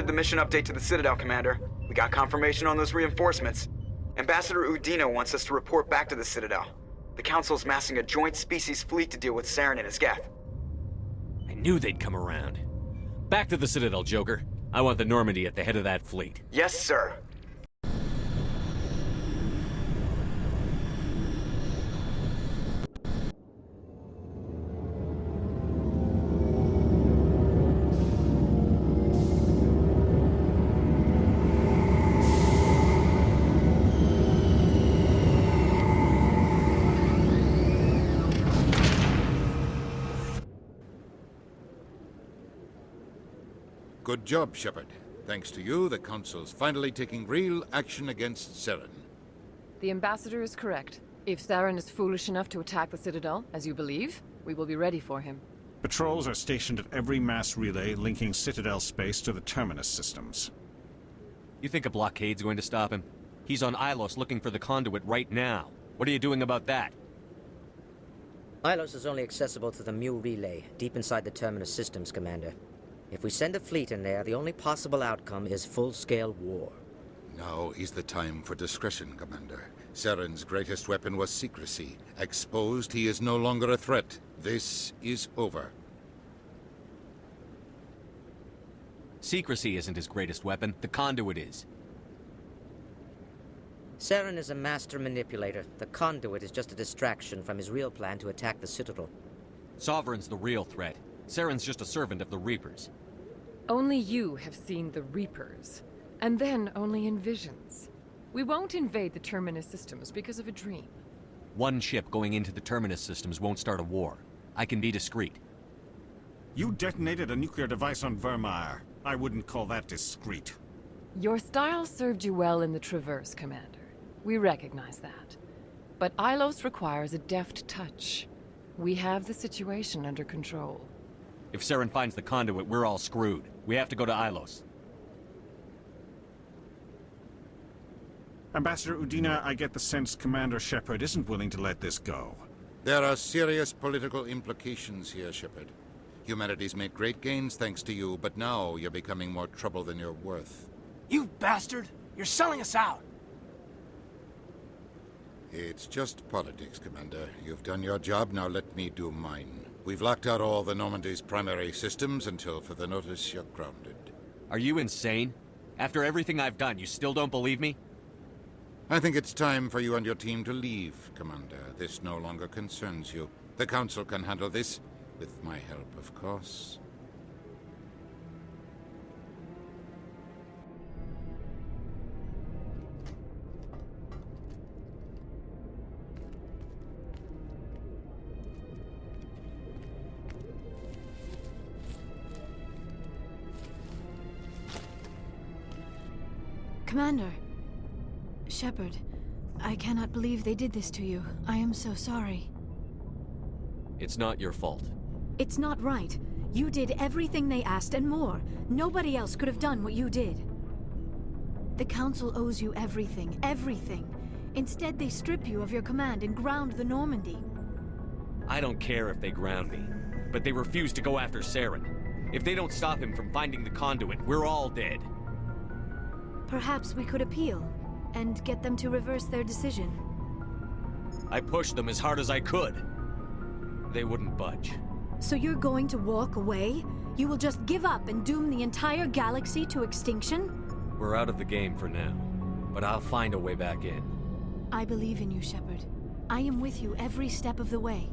the mission update to the Citadel, Commander. We got confirmation on those reinforcements. Ambassador Udina wants us to report back to the Citadel. The Council's massing a joint species fleet to deal with Saran and his geth. I knew they'd come around. Back to the Citadel, Joker. I want the Normandy at the head of that fleet. Yes, sir. Good job, Shepard. Thanks to you, the Council's finally taking real action against Saran. The Ambassador is correct. If Saran is foolish enough to attack the Citadel, as you believe, we will be ready for him. Patrols are stationed at every mass relay linking Citadel space to the Terminus systems. You think a blockade's going to stop him? He's on Ilos looking for the conduit right now. What are you doing about that? Ilos is only accessible to the Mu relay, deep inside the Terminus systems, Commander. If we send a fleet in there, the only possible outcome is full-scale war. Now is the time for discretion, Commander. Saran's greatest weapon was secrecy. Exposed, he is no longer a threat. This is over. Secrecy isn't his greatest weapon. The conduit is. Saran is a master manipulator. The conduit is just a distraction from his real plan to attack the Citadel. Sovereign's the real threat. Saren's just a servant of the Reapers. Only you have seen the Reapers, and then only in visions. We won't invade the Terminus systems because of a dream. One ship going into the Terminus systems won't start a war. I can be discreet. You detonated a nuclear device on Vermeer. I wouldn't call that discreet. Your style served you well in the Traverse, Commander. We recognize that. But Ilos requires a deft touch. We have the situation under control. If Saran finds the conduit, we're all screwed. We have to go to Ilos. Ambassador Udina, I get the sense Commander Shepard isn't willing to let this go. There are serious political implications here, Shepard. Humanity's made great gains thanks to you, but now you're becoming more trouble than you're worth. You bastard! You're selling us out! It's just politics, Commander. You've done your job, now let me do mine. We've locked out all the Normandy's primary systems until further notice you're grounded. Are you insane? After everything I've done, you still don't believe me? I think it's time for you and your team to leave, Commander. This no longer concerns you. The Council can handle this, with my help, of course. Commander. Shepard, I cannot believe they did this to you. I am so sorry. It's not your fault. It's not right. You did everything they asked and more. Nobody else could have done what you did. The Council owes you everything, everything. Instead, they strip you of your command and ground the Normandy. I don't care if they ground me, but they refuse to go after Saran. If they don't stop him from finding the conduit, we're all dead. Perhaps we could appeal, and get them to reverse their decision. I pushed them as hard as I could. They wouldn't budge. So you're going to walk away? You will just give up and doom the entire galaxy to extinction? We're out of the game for now, but I'll find a way back in. I believe in you, Shepard. I am with you every step of the way.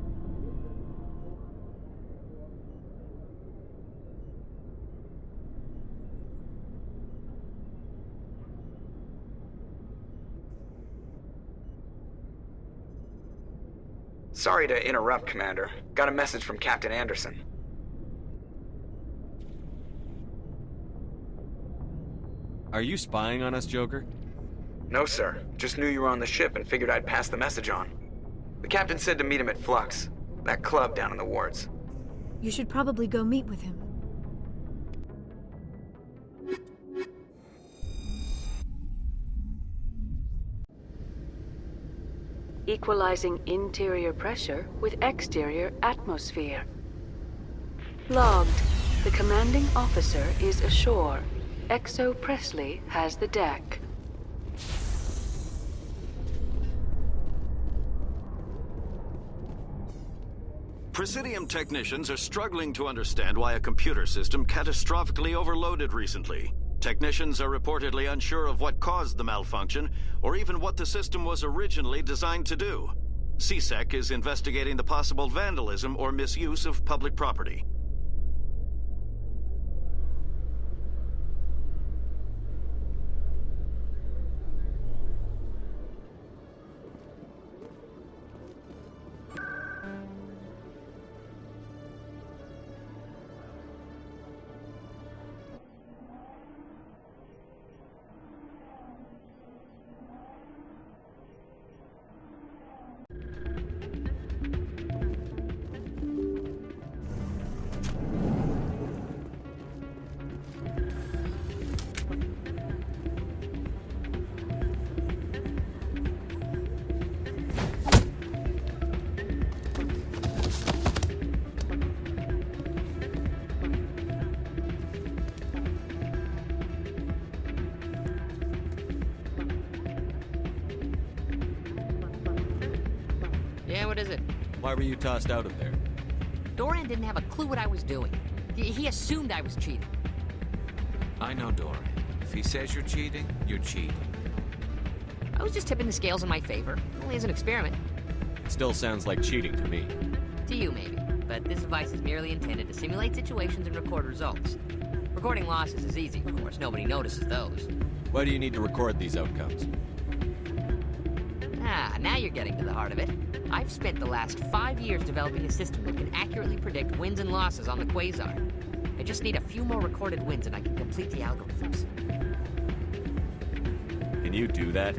Sorry to interrupt, Commander. Got a message from Captain Anderson. Are you spying on us, Joker? No, sir. Just knew you were on the ship and figured I'd pass the message on. The captain said to meet him at Flux, that club down in the wards. You should probably go meet with him. Equalizing interior pressure with exterior atmosphere. Logged. The commanding officer is ashore. Exo Presley has the deck. Presidium technicians are struggling to understand why a computer system catastrophically overloaded recently. Technicians are reportedly unsure of what caused the malfunction, or even what the system was originally designed to do. CSEC is investigating the possible vandalism or misuse of public property. Yeah, what is it? Why were you tossed out of there? Doran didn't have a clue what I was doing. He assumed I was cheating. I know Doran. If he says you're cheating, you're cheating. I was just tipping the scales in my favor. Only as an experiment. It still sounds like cheating to me. To you, maybe. But this device is merely intended to simulate situations and record results. Recording losses is easy, of course. Nobody notices those. Why do you need to record these outcomes? Ah, now you're getting to the heart of it. I've spent the last 5 years developing a system that can accurately predict wins and losses on the Quasar. I just need a few more recorded wins and I can complete the algorithms. Can you do that?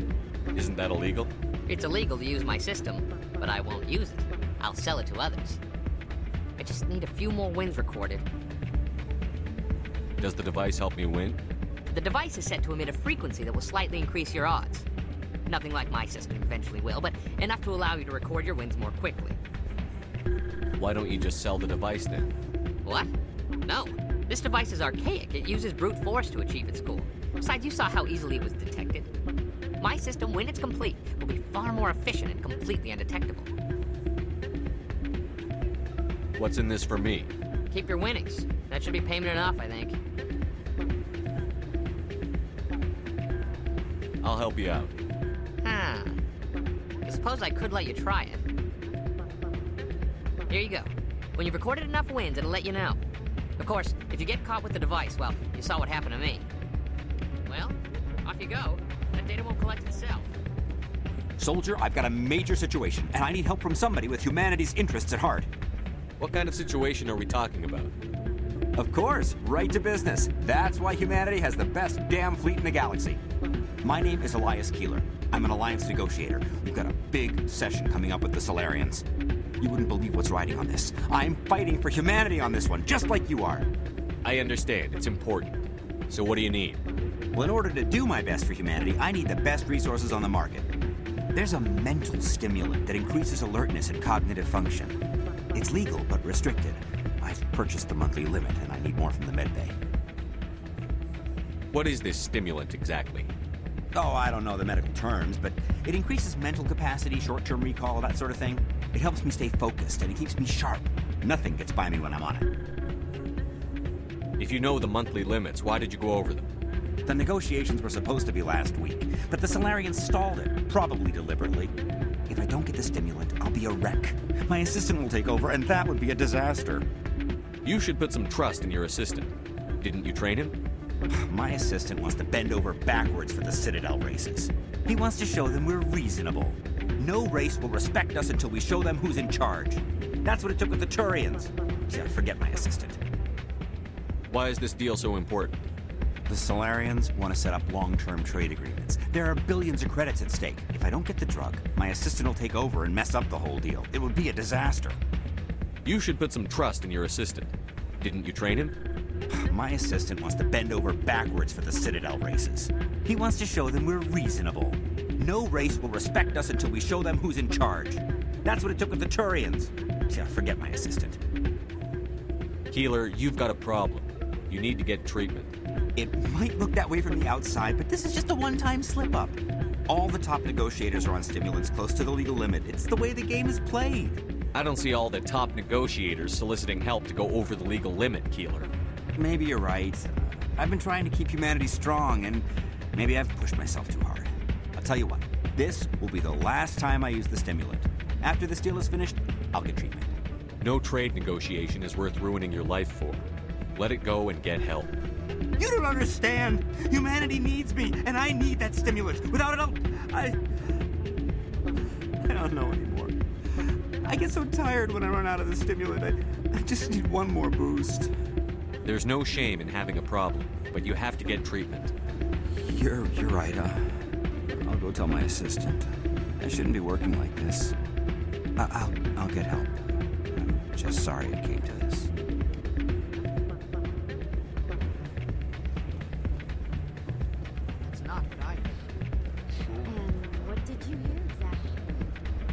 Isn't that illegal? It's illegal to use my system, but I won't use it. I'll sell it to others. I just need a few more wins recorded. Does the device help me win? The device is set to emit a frequency that will slightly increase your odds. Nothing like my system eventually will, but enough to allow you to record your wins more quickly. Why don't you just sell the device then? What? No. This device is archaic. It uses brute force to achieve its goal. Besides, you saw how easily it was detected. My system, when it's complete, will be far more efficient and completely undetectable. What's in this for me? Keep your winnings. That should be payment enough, I think. I'll help you out. Huh. I suppose I could let you try it. Here you go. When you've recorded enough wins, it'll let you know. Of course, if you get caught with the device, well, you saw what happened to me. Well, off you go. That data won't collect itself. Soldier, I've got a major situation, and I need help from somebody with humanity's interests at heart. What kind of situation are we talking about? Of course, right to business. That's why humanity has the best damn fleet in the galaxy. My name is Elias Keeler. I'm an alliance negotiator. We've got a big session coming up with the Solarians. You wouldn't believe what's riding on this. I'm fighting for humanity on this one, just like you are. I understand. It's important. So what do you need? Well, in order to do my best for humanity, I need the best resources on the market. There's a mental stimulant that increases alertness and cognitive function. It's legal, but restricted. I've purchased the monthly limit, and I need more from the medbay. What is this stimulant exactly? Oh, I don't know the medical terms, but it increases mental capacity, short-term recall, that sort of thing. It helps me stay focused, and it keeps me sharp. Nothing gets by me when I'm on it. If you know the monthly limits, why did you go over them? The negotiations were supposed to be last week, but the Solarians stalled it, probably deliberately. If I don't get the stimulant, I'll be a wreck. My assistant will take over, and that would be a disaster. You should put some trust in your assistant. Didn't you train him? My assistant wants to bend over backwards for the Citadel races. He wants to show them we're reasonable. No race will respect us until we show them who's in charge. That's what it took with the Turians. Yeah, forget my assistant. Why is this deal so important? The Solarians want to set up long-term trade agreements. There are billions of credits at stake. If I don't get the drug, my assistant will take over and mess up the whole deal. It would be a disaster. You should put some trust in your assistant. Didn't you train him? My assistant wants to bend over backwards for the Citadel races. He wants to show them we're reasonable. No race will respect us until we show them who's in charge. That's what it took with the Turians. Yeah, forget my assistant. Keeler, you've got a problem. You need to get treatment. It might look that way from the outside, but this is just a one-time slip-up. All the top negotiators are on stimulants close to the legal limit. It's the way the game is played. I don't see all the top negotiators soliciting help to go over the legal limit, Keeler. Maybe you're right. I've been trying to keep humanity strong, and maybe I've pushed myself too hard. I'll tell you what, this will be the last time I use the stimulant. After this deal is finished, I'll get treatment. No trade negotiation is worth ruining your life for. Let it go and get help. You don't understand. Humanity needs me, and I need that stimulant. Without it, I don't know anymore. I get so tired when I run out of the stimulant. I just need one more boost. There's no shame in having a problem, but you have to get treatment. You're right. I'll go tell my assistant. I shouldn't be working like this. I'll get help. I'm just sorry it came to this. That's not what I heard. And what did you hear exactly?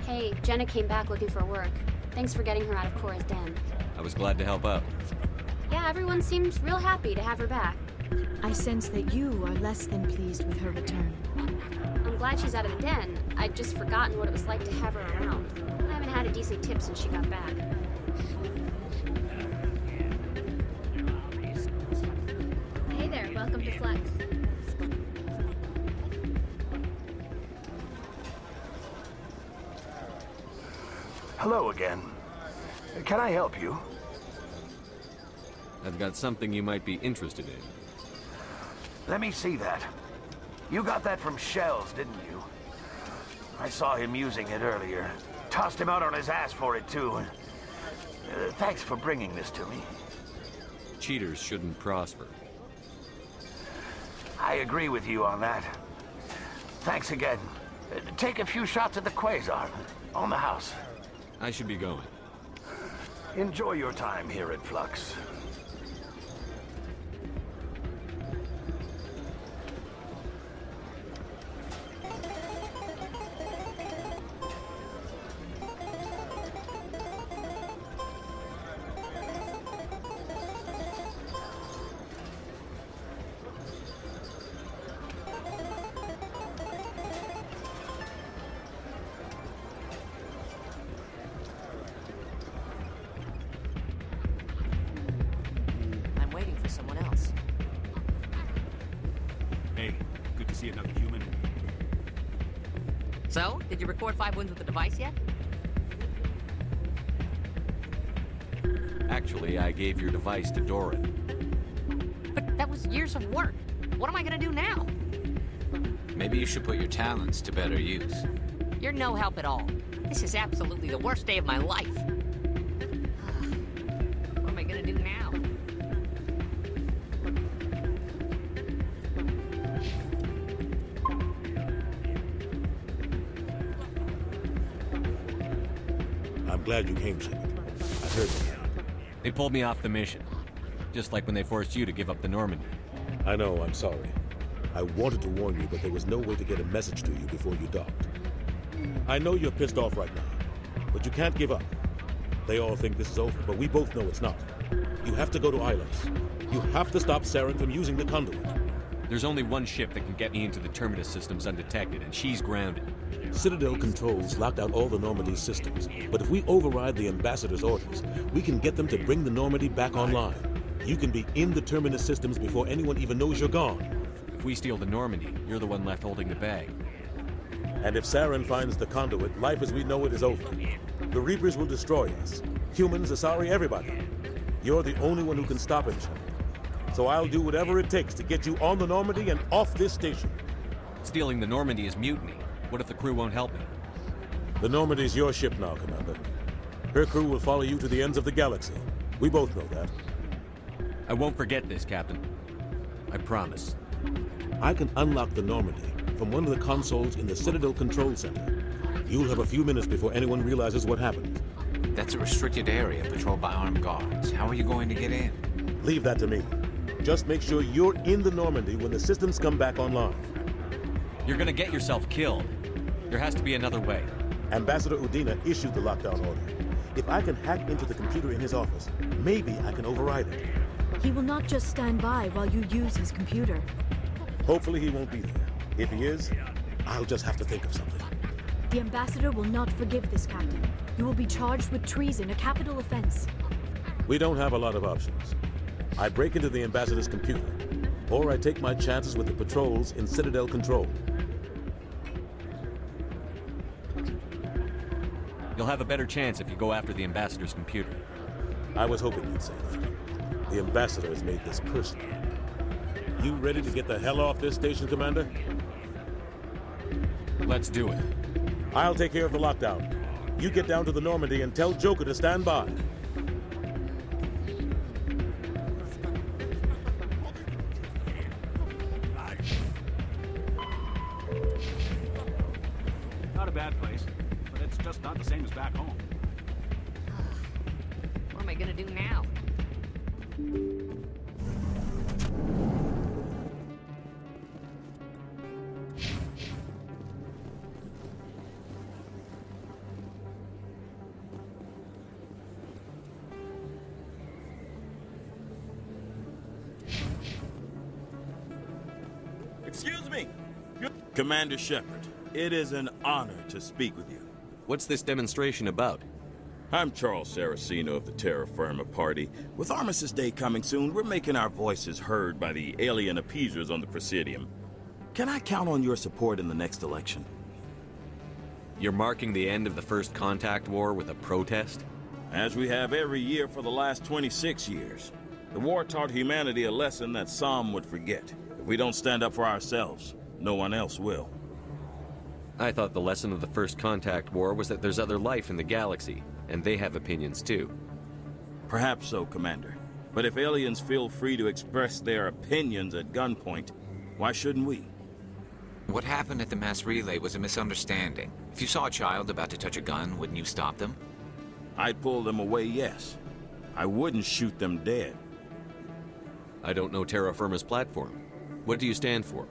Hey, Jenna came back looking for work. Thanks for getting her out of Cora's den. I was glad to help out. Yeah, everyone seems real happy to have her back. I sense that you are less than pleased with her return. I'm glad she's out of the den. I'd just forgotten what it was like to have her around. I haven't had a decent tip since she got back. Hey there, welcome to Flex. Hello again. Can I help you? I've got something you might be interested in. Let me see that. You got that from Shells, didn't you? I saw him using it earlier. Tossed him out on his ass for it, too. Thanks for bringing this to me. Cheaters shouldn't prosper. I agree with you on that. Thanks again. Take a few shots at the Quasar. On the house. I should be going. Enjoy your time here at Flux. Someone else. Hey, good to see another human. So, did you record 5 wins with the device yet? Actually, I gave your device to Doran. But that was years of work. What am I gonna do now? Maybe you should put your talents to better use. You're no help at all. This is absolutely the worst day of my life. What am I gonna do now? I'm glad you came, Shepard. I heard them. They pulled me off the mission. Just like when they forced you to give up the Normandy. I know, I'm sorry. I wanted to warn you, but there was no way to get a message to you before you docked. I know you're pissed off right now, but you can't give up. They all think this is over, but we both know it's not. You have to go to Ilos. You have to stop Saran from using the conduit. There's only one ship that can get me into the Terminus systems undetected, and she's grounded. Citadel controls locked out all the Normandy's systems, but if we override the Ambassador's orders, we can get them to bring the Normandy back online. You can be in the Terminus systems before anyone even knows you're gone. If we steal the Normandy, you're the one left holding the bag. And if Saran finds the conduit, life as we know it is over. The Reapers will destroy us. Humans, Asari, everybody. You're the only one who can stop him, Shepard. So I'll do whatever it takes to get you on the Normandy and off this station. Stealing the Normandy is mutiny. What if the crew won't help me? The Normandy's your ship now, Commander. Her crew will follow you to the ends of the galaxy. We both know that. I won't forget this, Captain. I promise. I can unlock the Normandy from one of the consoles in the Citadel Control Center. You'll have a few minutes before anyone realizes what happened. That's a restricted area patrolled by armed guards. How are you going to get in? Leave that to me. Just make sure you're in the Normandy when the systems come back online. You're gonna get yourself killed. There has to be another way. Ambassador Udina issued the lockdown order. If I can hack into the computer in his office, maybe I can override it. He will not just stand by while you use his computer. Hopefully he won't be there. If he is, I'll just have to think of something. The ambassador will not forgive this, Captain. You will be charged with treason, a capital offense. We don't have a lot of options. I break into the ambassador's computer, or I take my chances with the patrols in Citadel control. You'll have a better chance if you go after the ambassador's computer. I was hoping you'd say that. The ambassador has made this personal. You ready to get the hell off this station, Commander? Let's do it. I'll take care of the lockdown. You get down to the Normandy and tell Joker to stand by. Not a bad place, but it's just not the same as back home. What am I gonna do now? Excuse me! Commander Shepard, it is an honor to speak with you. What's this demonstration about? I'm Charles Saraceno of the Terra Firma Party. With Armistice Day coming soon, we're making our voices heard by the alien appeasers on the Presidium. Can I count on your support in the next election? You're marking the end of the First Contact War with a protest? As we have every year for the last 26 years. The war taught humanity a lesson that some would forget. If we don't stand up for ourselves, no one else will. I thought the lesson of the First Contact War was that there's other life in the galaxy, and they have opinions too. Perhaps so, Commander. But if aliens feel free to express their opinions at gunpoint, why shouldn't we? What happened at the mass relay was a misunderstanding. If you saw a child about to touch a gun, wouldn't you stop them? I'd pull them away, yes. I wouldn't shoot them dead. I don't know Terra Firma's platform. What do you stand for?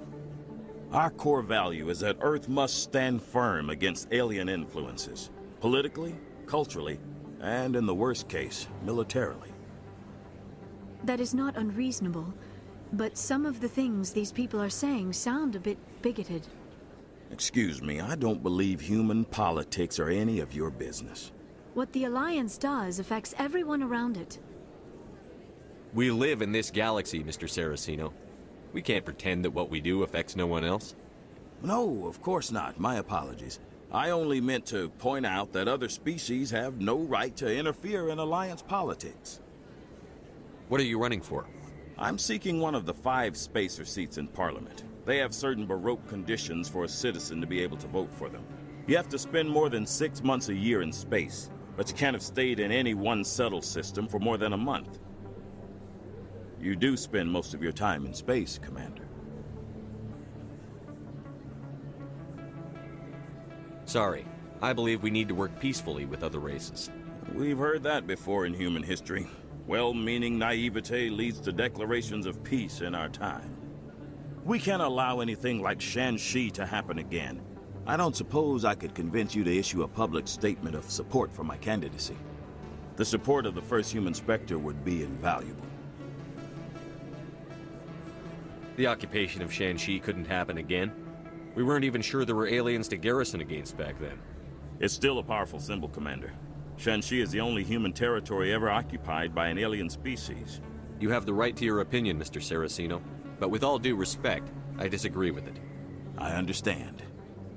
Our core value is that Earth must stand firm against alien influences. Politically, culturally, and in the worst case, militarily. That is not unreasonable, but some of the things these people are saying sound a bit bigoted. Excuse me, I don't believe human politics are any of your business. What the Alliance does affects everyone around it. We live in this galaxy, Mr. Saraceno. We can't pretend that what we do affects no one else. No, of course not. My apologies. I only meant to point out that other species have no right to interfere in Alliance politics. What are you running for? I'm seeking one of the 5 spacer seats in Parliament. They have certain Baroque conditions for a citizen to be able to vote for them. You have to spend more than 6 months a year in space, but you can't have stayed in any one settled system for more than a month. You do spend most of your time in space, Commander. Sorry. I believe we need to work peacefully with other races. We've heard that before in human history. Well-meaning naivete leads to declarations of peace in our time. We can't allow anything like Shan-Shi to happen again. I don't suppose I could convince you to issue a public statement of support for my candidacy. The support of the first human Spectre would be invaluable. The occupation of Shan-Shi couldn't happen again. We weren't even sure there were aliens to garrison against back then. It's still a powerful symbol, Commander. Shan-Shi is the only human territory ever occupied by an alien species. You have the right to your opinion, Mr. Saraceno, but with all due respect, I disagree with it. I understand.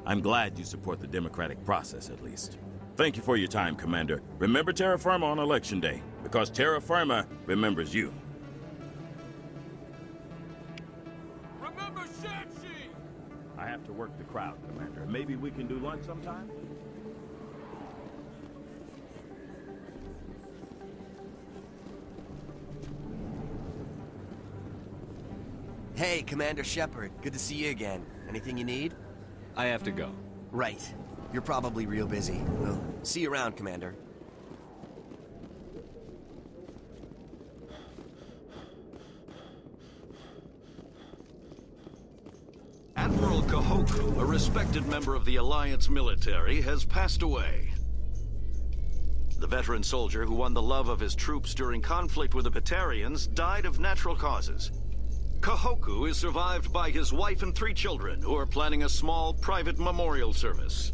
I'm glad you support the democratic process, at least. Thank you for your time, Commander. Remember Terra Firma on Election Day, because Terra Firma remembers you. Remember Shan-Shi! I have to work the crowd, Commander. Maybe we can do lunch sometime? Hey, Commander Shepard. Good to see you again. Anything you need? I have to go. Right. You're probably real busy. Well, see you around, Commander. Admiral Kahoku, a respected member of the Alliance military, has passed away. The veteran soldier who won the love of his troops during conflict with the Batarians died of natural causes. Kahoku is survived by his wife and 3 children, who are planning a small private memorial service.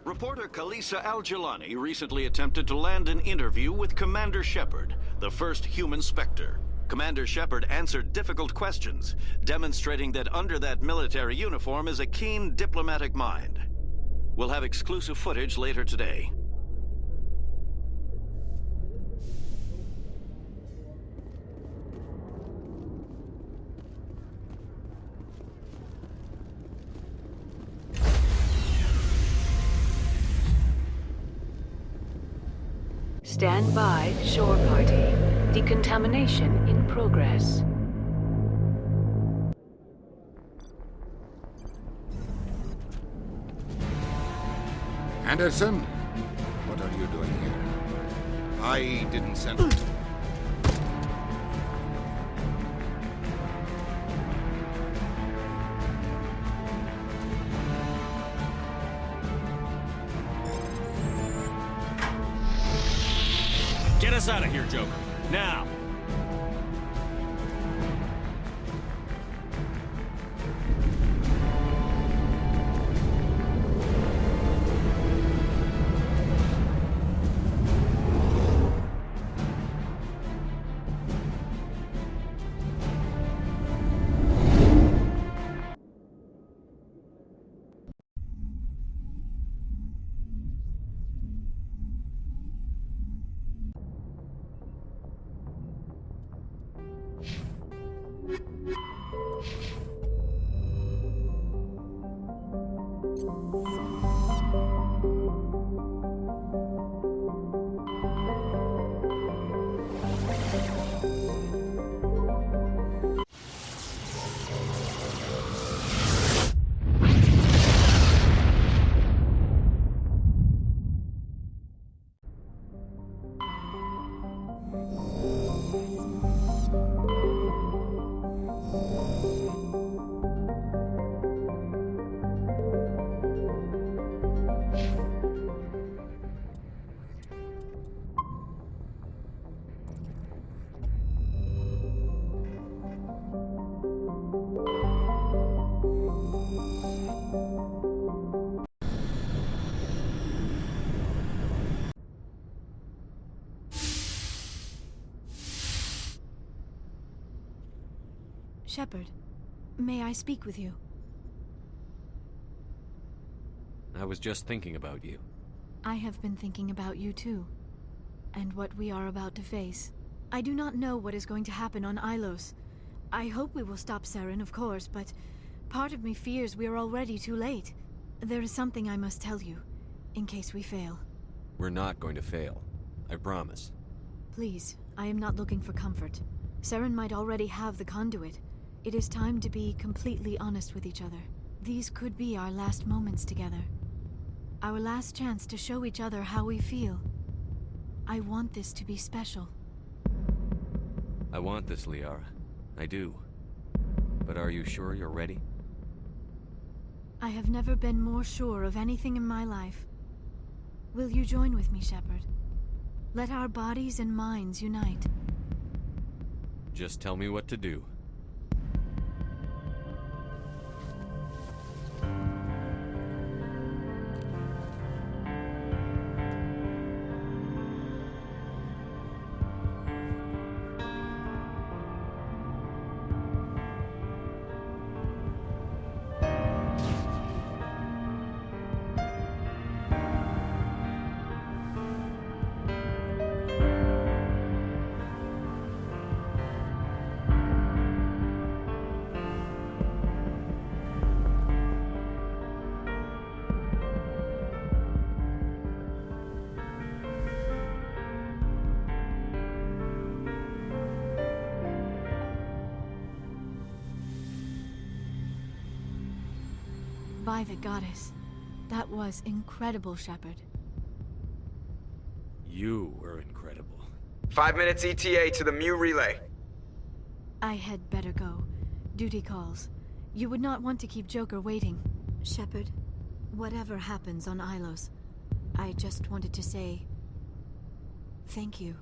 Reporter Kalisa Al-Jilani recently attempted to land an interview with Commander Shepard, the first human Spectre. Commander Shepard answered difficult questions, demonstrating that under that military uniform is a keen diplomatic mind. We'll have exclusive footage later today. Stand by, shore party. Decontamination in progress. Anderson, what are you doing here? I didn't send... Get us out of here, Joker. Now! Shepard, may I speak with you? I was just thinking about you. I have been thinking about you too, and what we are about to face. I do not know what is going to happen on Ilos. I hope we will stop Saran, of course, but part of me fears we are already too late. There is something I must tell you, in case we fail. We're not going to fail. I promise. Please, I am not looking for comfort. Saran might already have the conduit. It is time to be completely honest with each other. These could be our last moments together. Our last chance to show each other how we feel. I want this to be special. I want this, Liara. I do. But are you sure you're ready? I have never been more sure of anything in my life. Will you join with me, Shepard? Let our bodies and minds unite. Just tell me what to do. By the goddess. That was incredible, Shepard. You were incredible. 5 minutes ETA to the Mu relay. I had better go. Duty calls. You would not want to keep Joker waiting. Shepard, whatever happens on Ilos, I just wanted to say thank you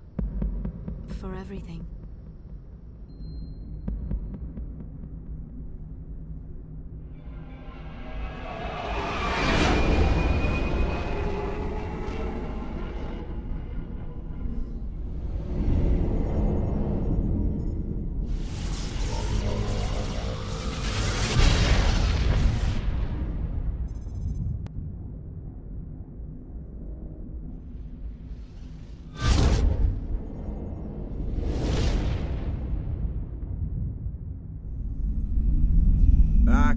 for everything.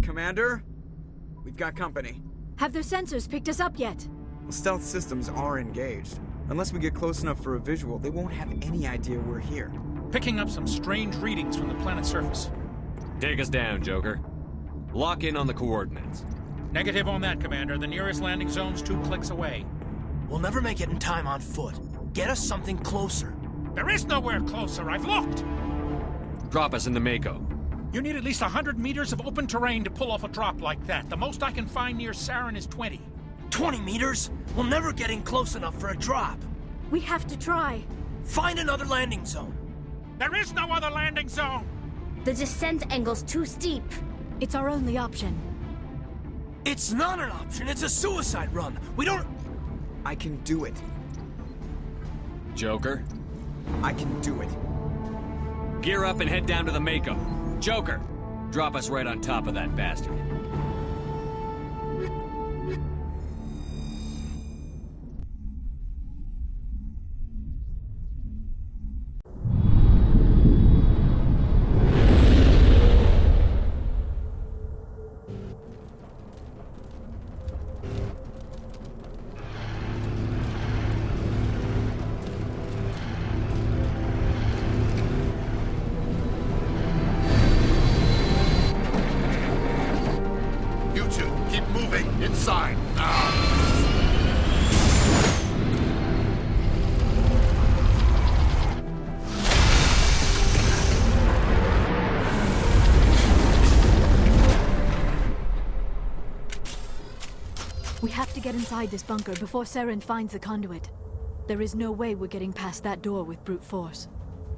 Commander? We've got company. Have their sensors picked us up yet? Well, stealth systems are engaged. Unless we get close enough for a visual, they won't have any idea we're here. Picking up some strange readings from the planet's surface. Take us down, Joker. Lock in on the coordinates. Negative on that, Commander. The nearest landing zone's 2 clicks away. We'll never make it in time on foot. Get us something closer. There is nowhere closer. I've looked. Drop us in the Mako. You need at least 100 meters of open terrain to pull off a drop like that. The most I can find near Saran is 20. 20 meters? We'll never get in close enough for a drop. We have to try. Find another landing zone. There is no other landing zone! The descent angle's too steep. It's our only option. It's not an option. It's a suicide run. We don't... I can do it. Joker? I can do it. Gear up and head down to the Mako. Joker, drop us right on top of that bastard. Inside, now! We have to get inside this bunker before Saran finds the conduit. There is no way we're getting past that door with brute force.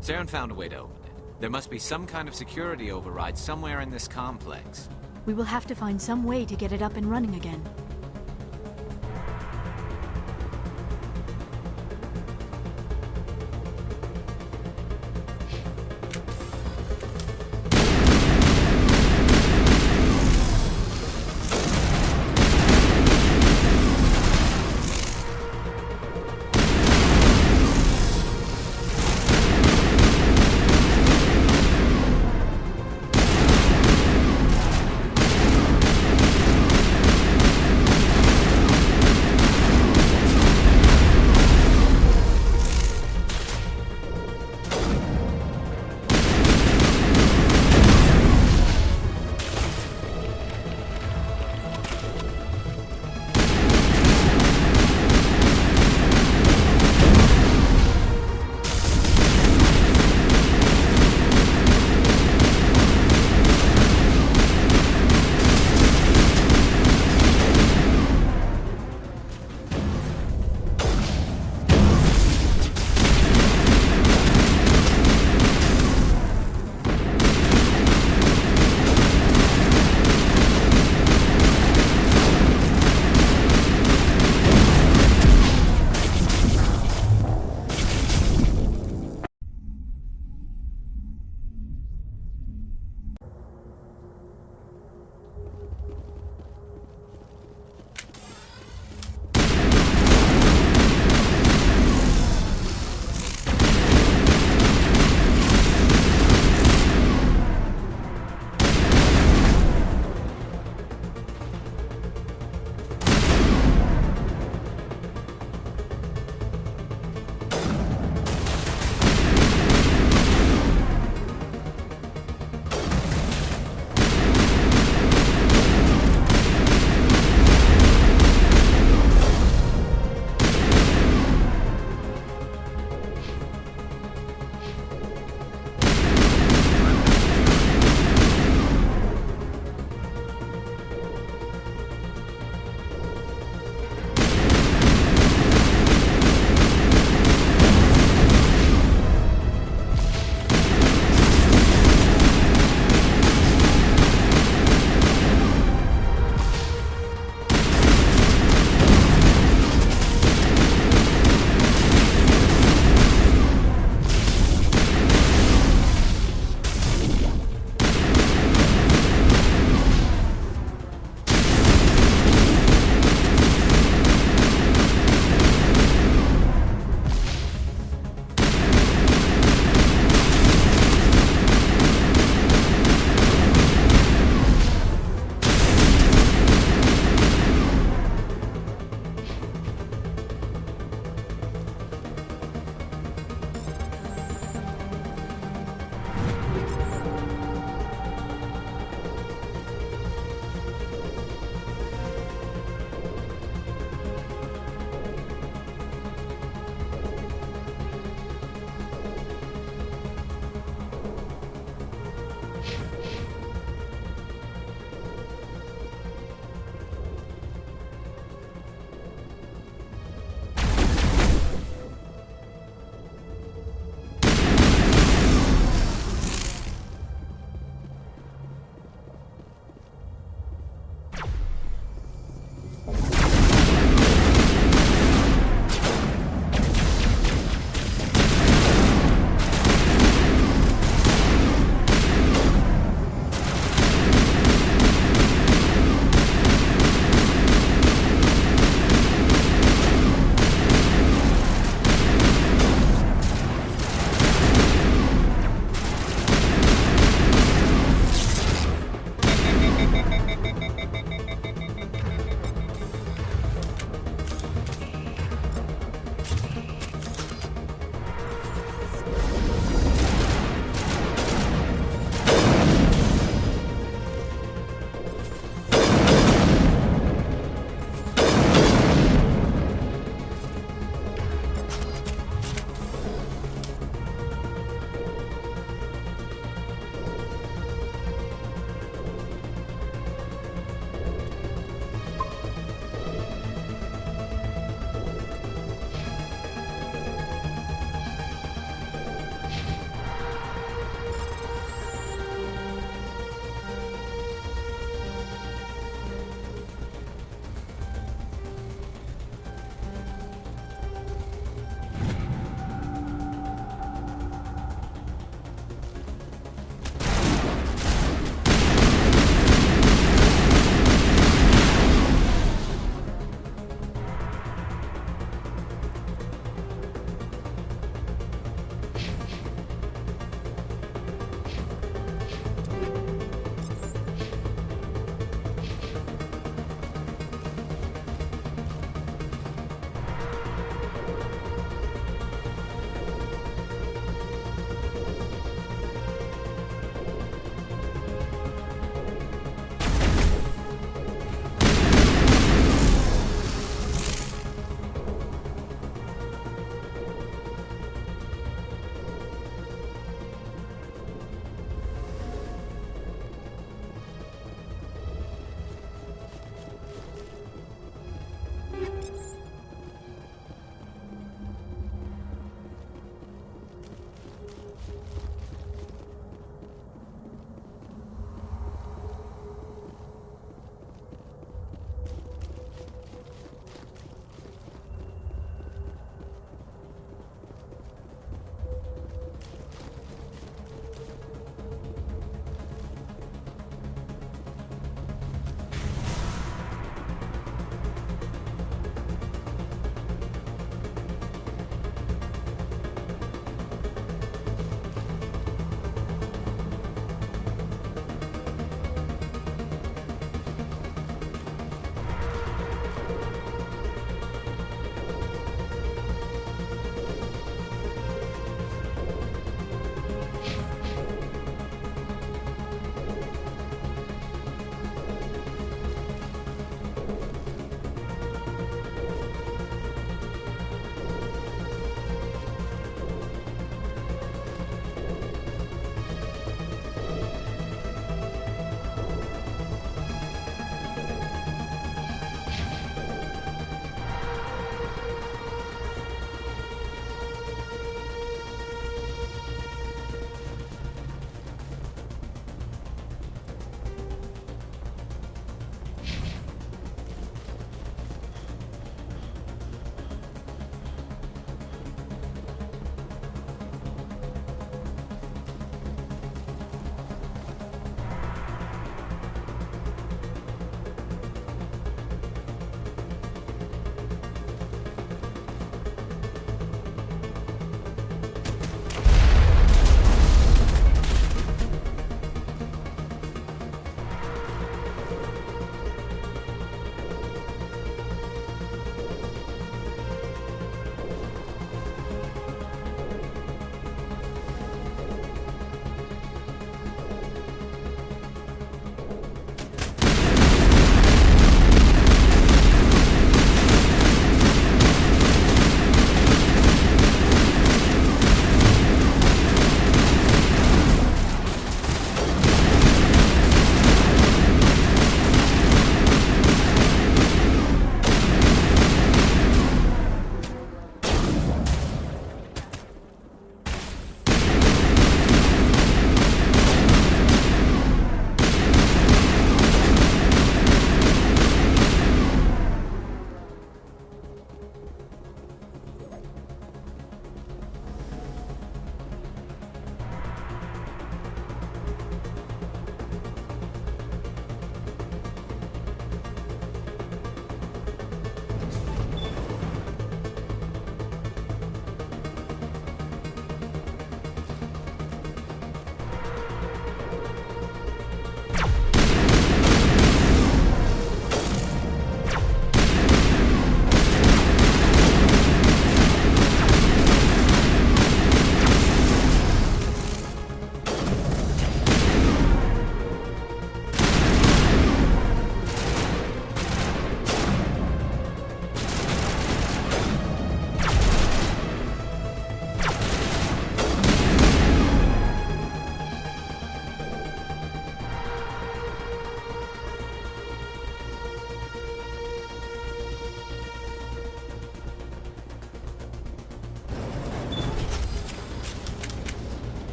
Saran found a way to open it. There must be some kind of security override somewhere in this complex. We will have to find some way to get it up and running again.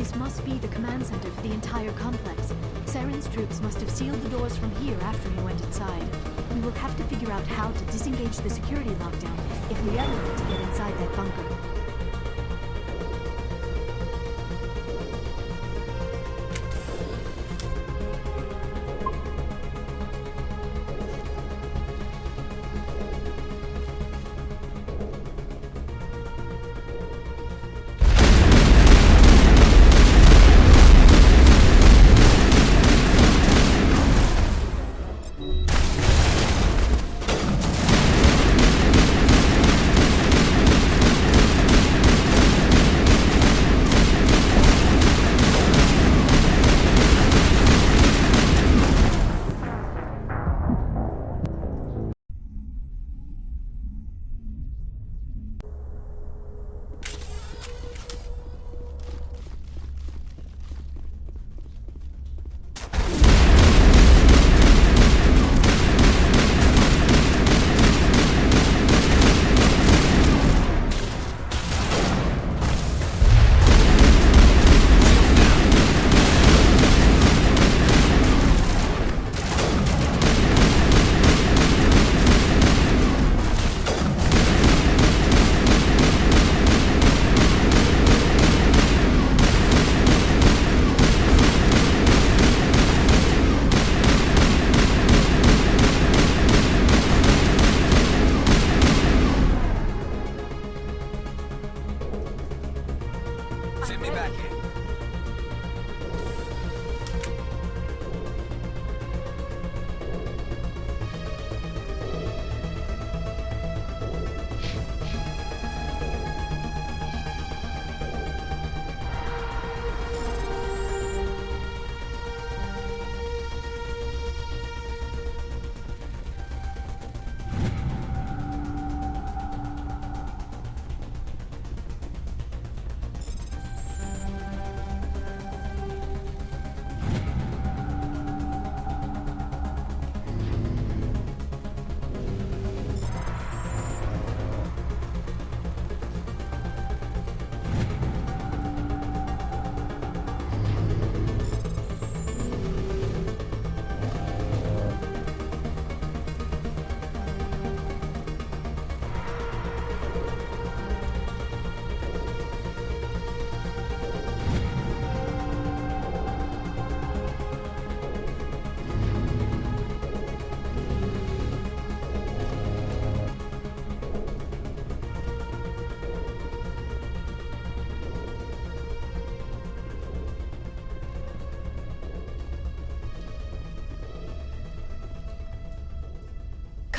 This must be the command center for the entire complex. Saran's troops must have sealed the doors from here after he went inside. We will have to figure out how to disengage the security lockdown if we ever need to get inside that bunker.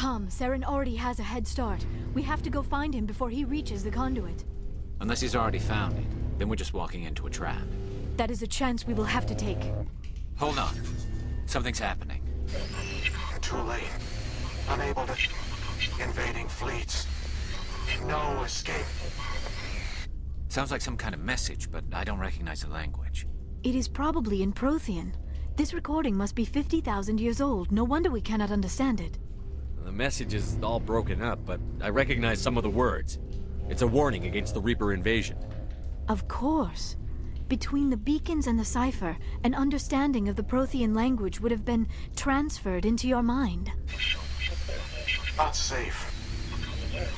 Come, Saran already has a head start. We have to go find him before he reaches the conduit. Unless he's already found it, then we're just walking into a trap. That is a chance we will have to take. Hold on. Something's happening. Too late. Unable to... Invading fleets. No escape. Sounds like some kind of message, but I don't recognize the language. It is probably in Prothean. This recording must be 50,000 years old. No wonder we cannot understand it. The message is all broken up, but I recognize some of the words. It's a warning against the Reaper invasion. Of course. Between the beacons and the cipher, an understanding of the Prothean language would have been transferred into your mind. Not safe.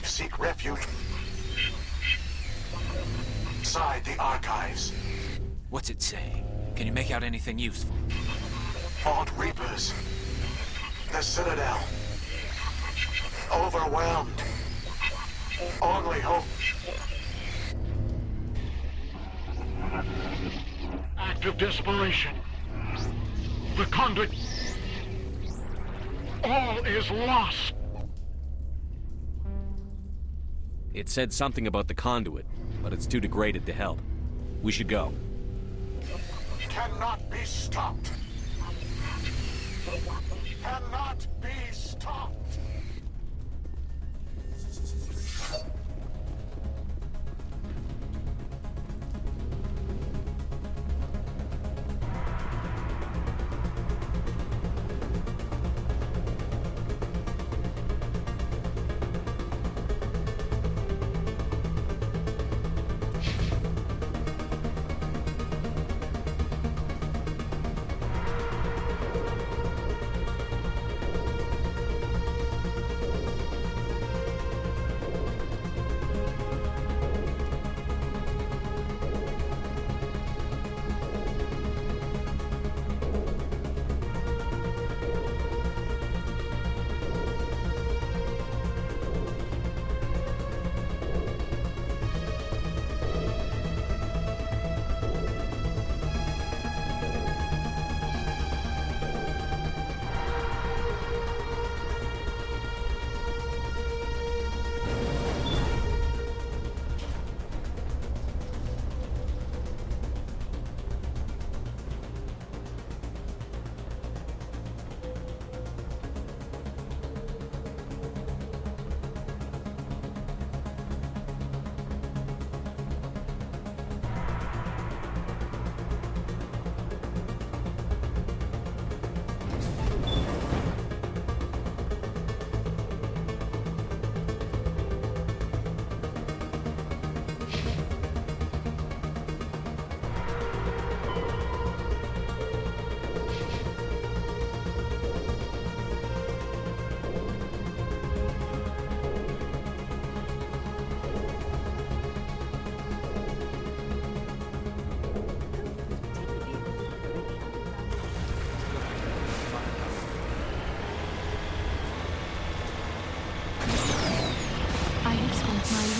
Seek refuge inside the archives. What's it saying? Can you make out anything useful? Fought Reapers. The Citadel. Overwhelmed. Only hope. Act of desperation. The conduit. All is lost. It said something about the conduit, but it's too degraded to help. We should go. Cannot be stopped. Cannot be stopped.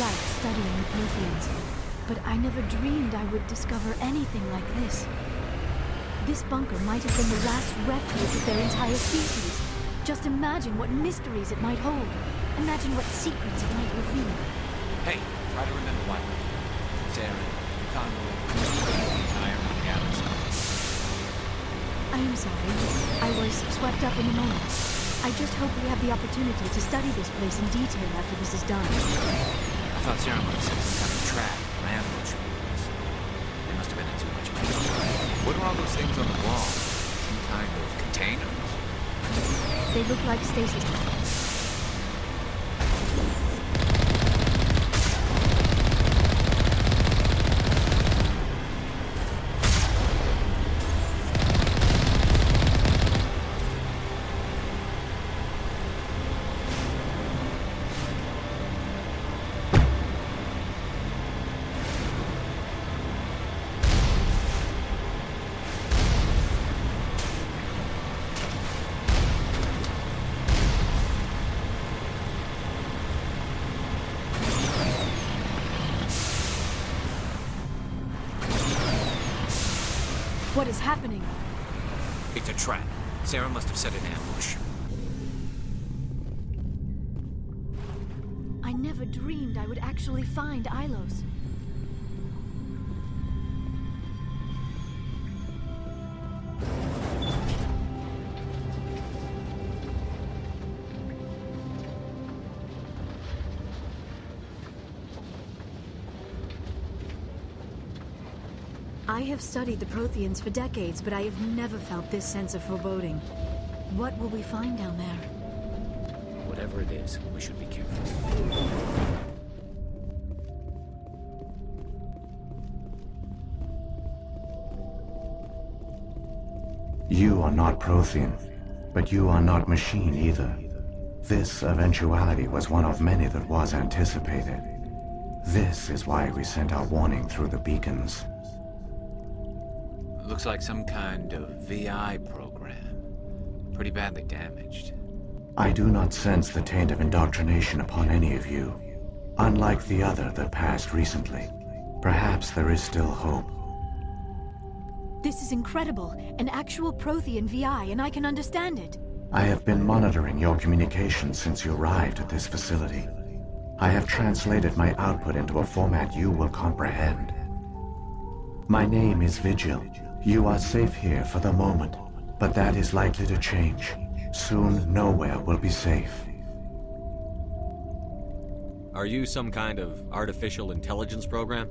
right studying the Protheans, but I never dreamed I would discover anything like this. This bunker might have been the last refuge of their entire species. Just imagine what mysteries it might hold. Imagine what secrets it might reveal. Hey, try to remember why we're here. Saran, the conduit, the entire galaxy. I am sorry. I was swept up in the moment. I just hope we have the opportunity to study this place in detail after this is done. I thought Saran would have set some kind of trap or ambush for us. They must have been in too much trouble. What are all those things on the wall? Some kind of containers? They look like stasis tunnels. What is happening? It's a trap. Saran must have set an ambush. I never dreamed I would actually find Ilos. I have studied the Protheans for decades, but I have never felt this sense of foreboding. What will we find down there? Whatever it is, we should be careful. You are not Prothean, but you are not machine either. This eventuality was one of many that was anticipated. This is why we sent our warning through the beacons. Looks like some kind of VI program. Pretty badly damaged. I do not sense the taint of indoctrination upon any of you. Unlike the other that passed recently. Perhaps there is still hope. This is incredible. An actual Prothean VI, and I can understand it. I have been monitoring your communications since you arrived at this facility. I have translated my output into a format you will comprehend. My name is Vigil. You are safe here for the moment, but that is likely to change. Soon, nowhere will be safe. Are you some kind of artificial intelligence program?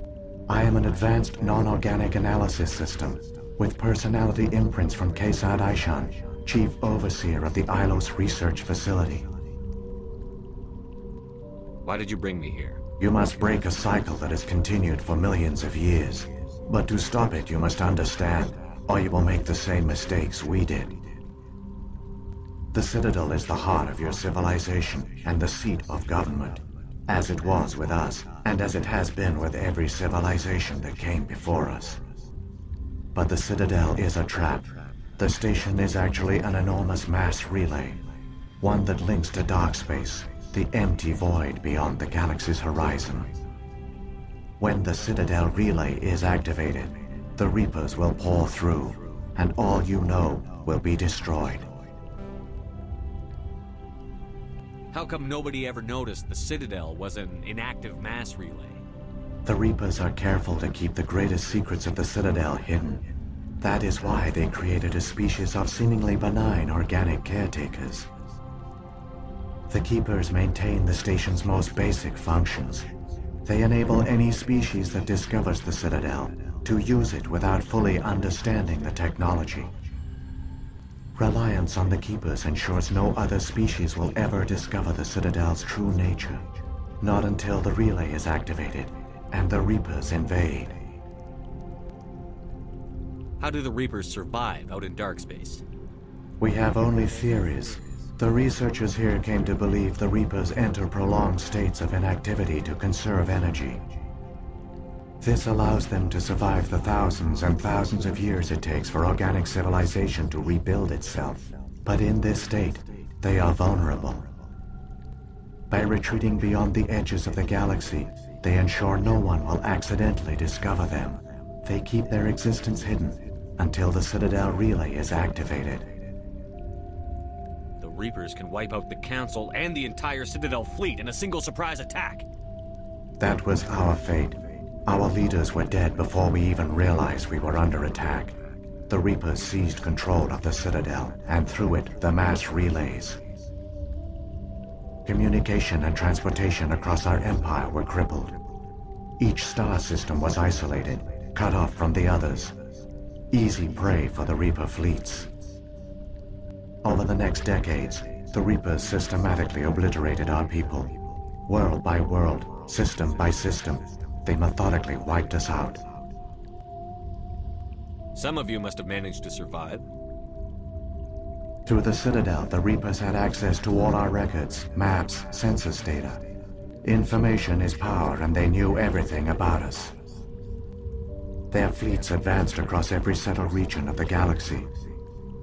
I am an advanced non-organic analysis system, with personality imprints from Kesad Aishan, Chief Overseer of the Ilos Research Facility. Why did you bring me here? You must break a cycle that has continued for millions of years. But to stop it, you must understand, or you will make the same mistakes we did. The Citadel is the heart of your civilization and the seat of government, as it was with us, and as it has been with every civilization that came before us. But the Citadel is a trap. The station is actually an enormous mass relay, one that links to dark space, the empty void beyond the galaxy's horizon. When the Citadel relay is activated, the Reapers will pour through, and all you know will be destroyed. How come nobody ever noticed the Citadel was an inactive mass relay? The Reapers are careful to keep the greatest secrets of the Citadel hidden. That is why they created a species of seemingly benign organic caretakers. The Keepers maintain the station's most basic functions. They enable any species that discovers the Citadel to use it without fully understanding the technology. Reliance on the Keepers ensures no other species will ever discover the Citadel's true nature. Not until the relay is activated and the Reapers invade. How do the Reapers survive out in dark space? We have only theories. The researchers here came to believe the Reapers enter prolonged states of inactivity to conserve energy. This allows them to survive the thousands and thousands of years it takes for organic civilization to rebuild itself. But in this state, they are vulnerable. By retreating beyond the edges of the galaxy, they ensure no one will accidentally discover them. They keep their existence hidden until the Citadel relay is activated. The Reapers can wipe out the Council and the entire Citadel fleet in a single surprise attack. That was our fate. Our leaders were dead before we even realized we were under attack. The Reapers seized control of the Citadel, and through it, the mass relays. Communication and transportation across our empire were crippled. Each star system was isolated, cut off from the others. Easy prey for the Reaper fleets. Over the next decades, the Reapers systematically obliterated our people. World by world, system by system, they methodically wiped us out. Some of you must have managed to survive. Through the Citadel, the Reapers had access to all our records, maps, census data. Information is power, and they knew everything about us. Their fleets advanced across every settled region of the galaxy.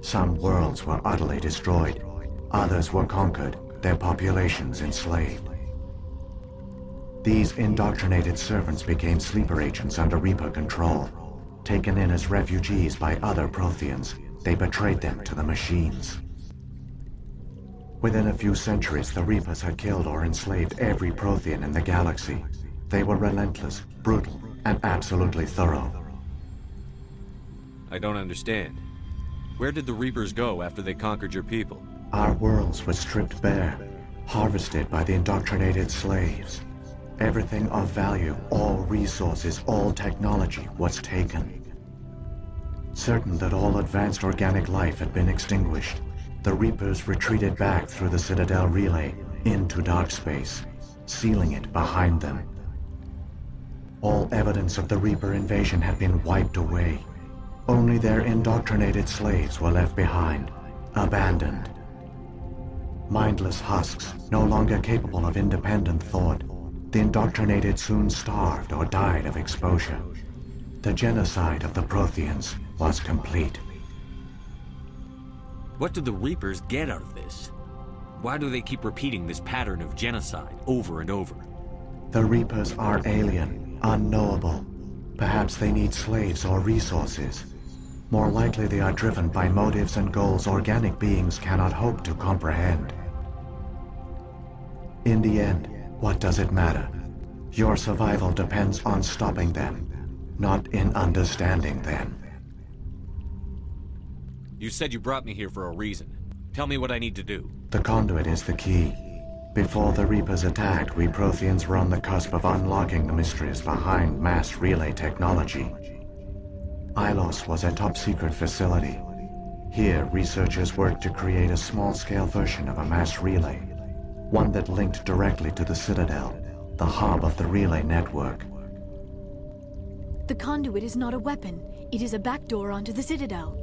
Some worlds were utterly destroyed. Others were conquered, their populations enslaved. These indoctrinated servants became sleeper agents under Reaper control. Taken in as refugees by other Protheans, they betrayed them to the machines. Within a few centuries, the Reapers had killed or enslaved every Prothean in the galaxy. They were relentless, brutal, and absolutely thorough. I don't understand. Where did the Reapers go after they conquered your people? Our worlds were stripped bare, harvested by the indoctrinated slaves. Everything of value, all resources, all technology was taken. Certain that all advanced organic life had been extinguished, the Reapers retreated back through the Citadel relay into dark space, sealing it behind them. All evidence of the Reaper invasion had been wiped away. Only their indoctrinated slaves were left behind, abandoned. Mindless husks, no longer capable of independent thought, the indoctrinated soon starved or died of exposure. The genocide of the Protheans was complete. What do the Reapers get out of this? Why do they keep repeating this pattern of genocide over and over? The Reapers are alien, unknowable. Perhaps they need slaves or resources. More likely they are driven by motives and goals organic beings cannot hope to comprehend. In the end, what does it matter? Your survival depends on stopping them, not in understanding them. You said you brought me here for a reason. Tell me what I need to do. The conduit is the key. Before the Reapers attacked, we Protheans were on the cusp of unlocking the mysteries behind mass relay technology. Ilos was a top-secret facility. Here, researchers worked to create a small-scale version of a mass relay, one that linked directly to the Citadel, the hub of the relay network. The conduit is not a weapon. It is a backdoor onto the Citadel.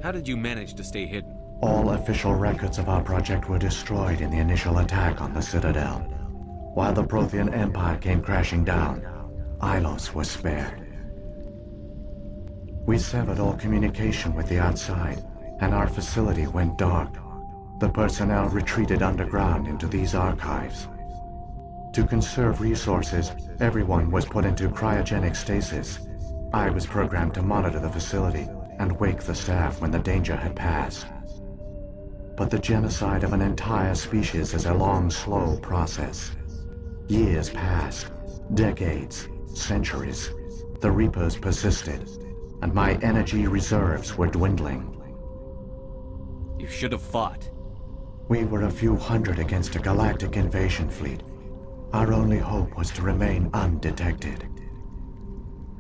How did you manage to stay hidden? All official records of our project were destroyed in the initial attack on the Citadel. While the Prothean Empire came crashing down, Ilos was spared. We severed all communication with the outside, and our facility went dark. The personnel retreated underground into these archives. To conserve resources, everyone was put into cryogenic stasis. I was programmed to monitor the facility and wake the staff when the danger had passed. But the genocide of an entire species is a long, slow process. Years passed, decades, centuries. The Reapers persisted, and my energy reserves were dwindling. You should have fought. We were a few hundred against a galactic invasion fleet. Our only hope was to remain undetected.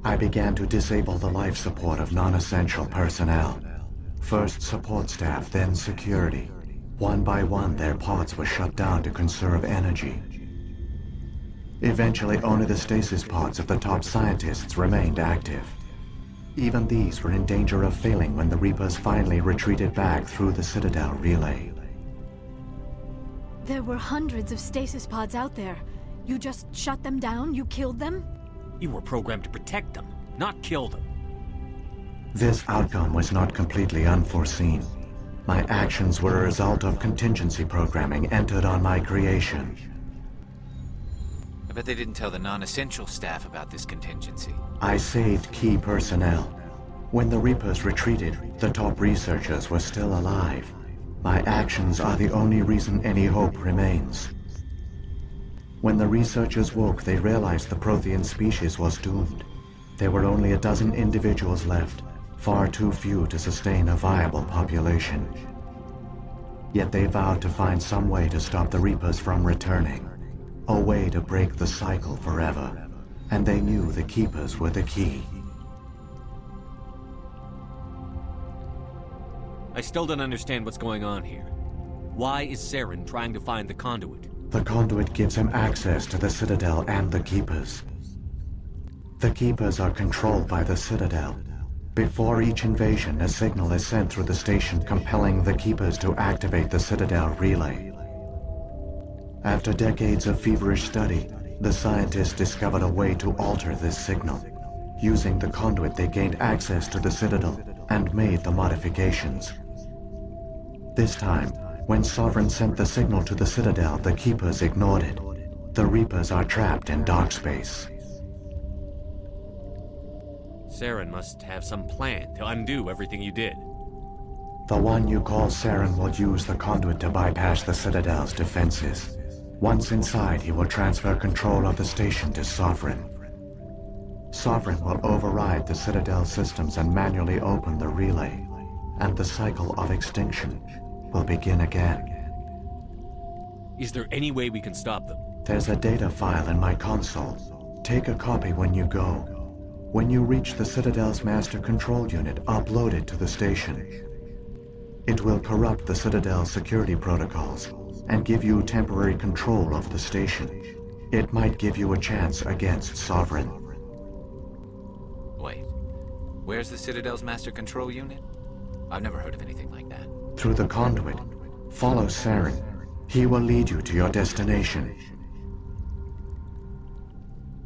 I began to disable the life support of non-essential personnel. First support staff, then security. One by one, their pods were shut down to conserve energy. Eventually, only the stasis pods of the top scientists remained active. Even these were in danger of failing when the Reapers finally retreated back through the Citadel relay. There were hundreds of stasis pods out there. You just shut them down? You killed them? You were programmed to protect them, not kill them. This outcome was not completely unforeseen. My actions were a result of contingency programming entered on my creation. I bet they didn't tell the non-essential staff about this contingency. I saved key personnel. When the Reapers retreated, the top researchers were still alive. My actions are the only reason any hope remains. When the researchers woke, they realized the Prothean species was doomed. There were only a dozen individuals left, far too few to sustain a viable population. Yet they vowed to find some way to stop the Reapers from returning. A way to break the cycle forever. And they knew the Keepers were the key. I still don't understand what's going on here. Why is Saran trying to find the conduit? The conduit gives him access to the Citadel and the Keepers. The Keepers are controlled by the Citadel. Before each invasion, a signal is sent through the station compelling the Keepers to activate the Citadel relay. After decades of feverish study, the scientists discovered a way to alter this signal. Using the conduit, they gained access to the Citadel and made the modifications. This time, when Sovereign sent the signal to the Citadel, the Keepers ignored it. The Reapers are trapped in dark space. Saran must have some plan to undo everything you did. The one you call Saran will use the conduit to bypass the Citadel's defenses. Once inside, he will transfer control of the station to Sovereign. Sovereign will override the Citadel systems and manually open the relay, and the cycle of extinction will begin again. Is there any way we can stop them? There's a data file in my console. Take a copy when you go. When you reach the Citadel's master control unit, upload it to the station. It will corrupt the Citadel's security protocols and give you temporary control of the station. It might give you a chance against Sovereign. Wait, where's the Citadel's master control unit? I've never heard of anything like that. Through the conduit, follow Saran. He will lead you to your destination.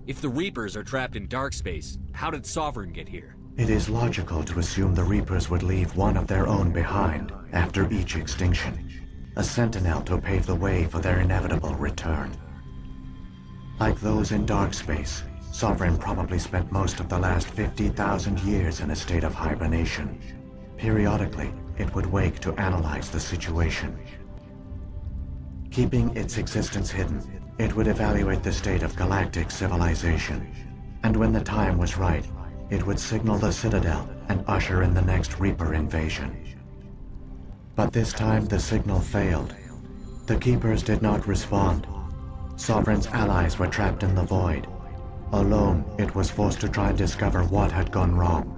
If the Reapers are trapped in dark space, how did Sovereign get here? It is logical to assume the Reapers would leave one of their own behind after each extinction. A sentinel to pave the way for their inevitable return. Like those in dark space, Sovereign probably spent most of the last 50,000 years in a state of hibernation. Periodically, it would wake to analyze the situation. Keeping its existence hidden, it would evaluate the state of galactic civilization. And when the time was right, it would signal the Citadel and usher in the next Reaper invasion. But this time the signal failed. The Keepers did not respond. Sovereign's allies were trapped in the void. Alone, it was forced to try and discover what had gone wrong.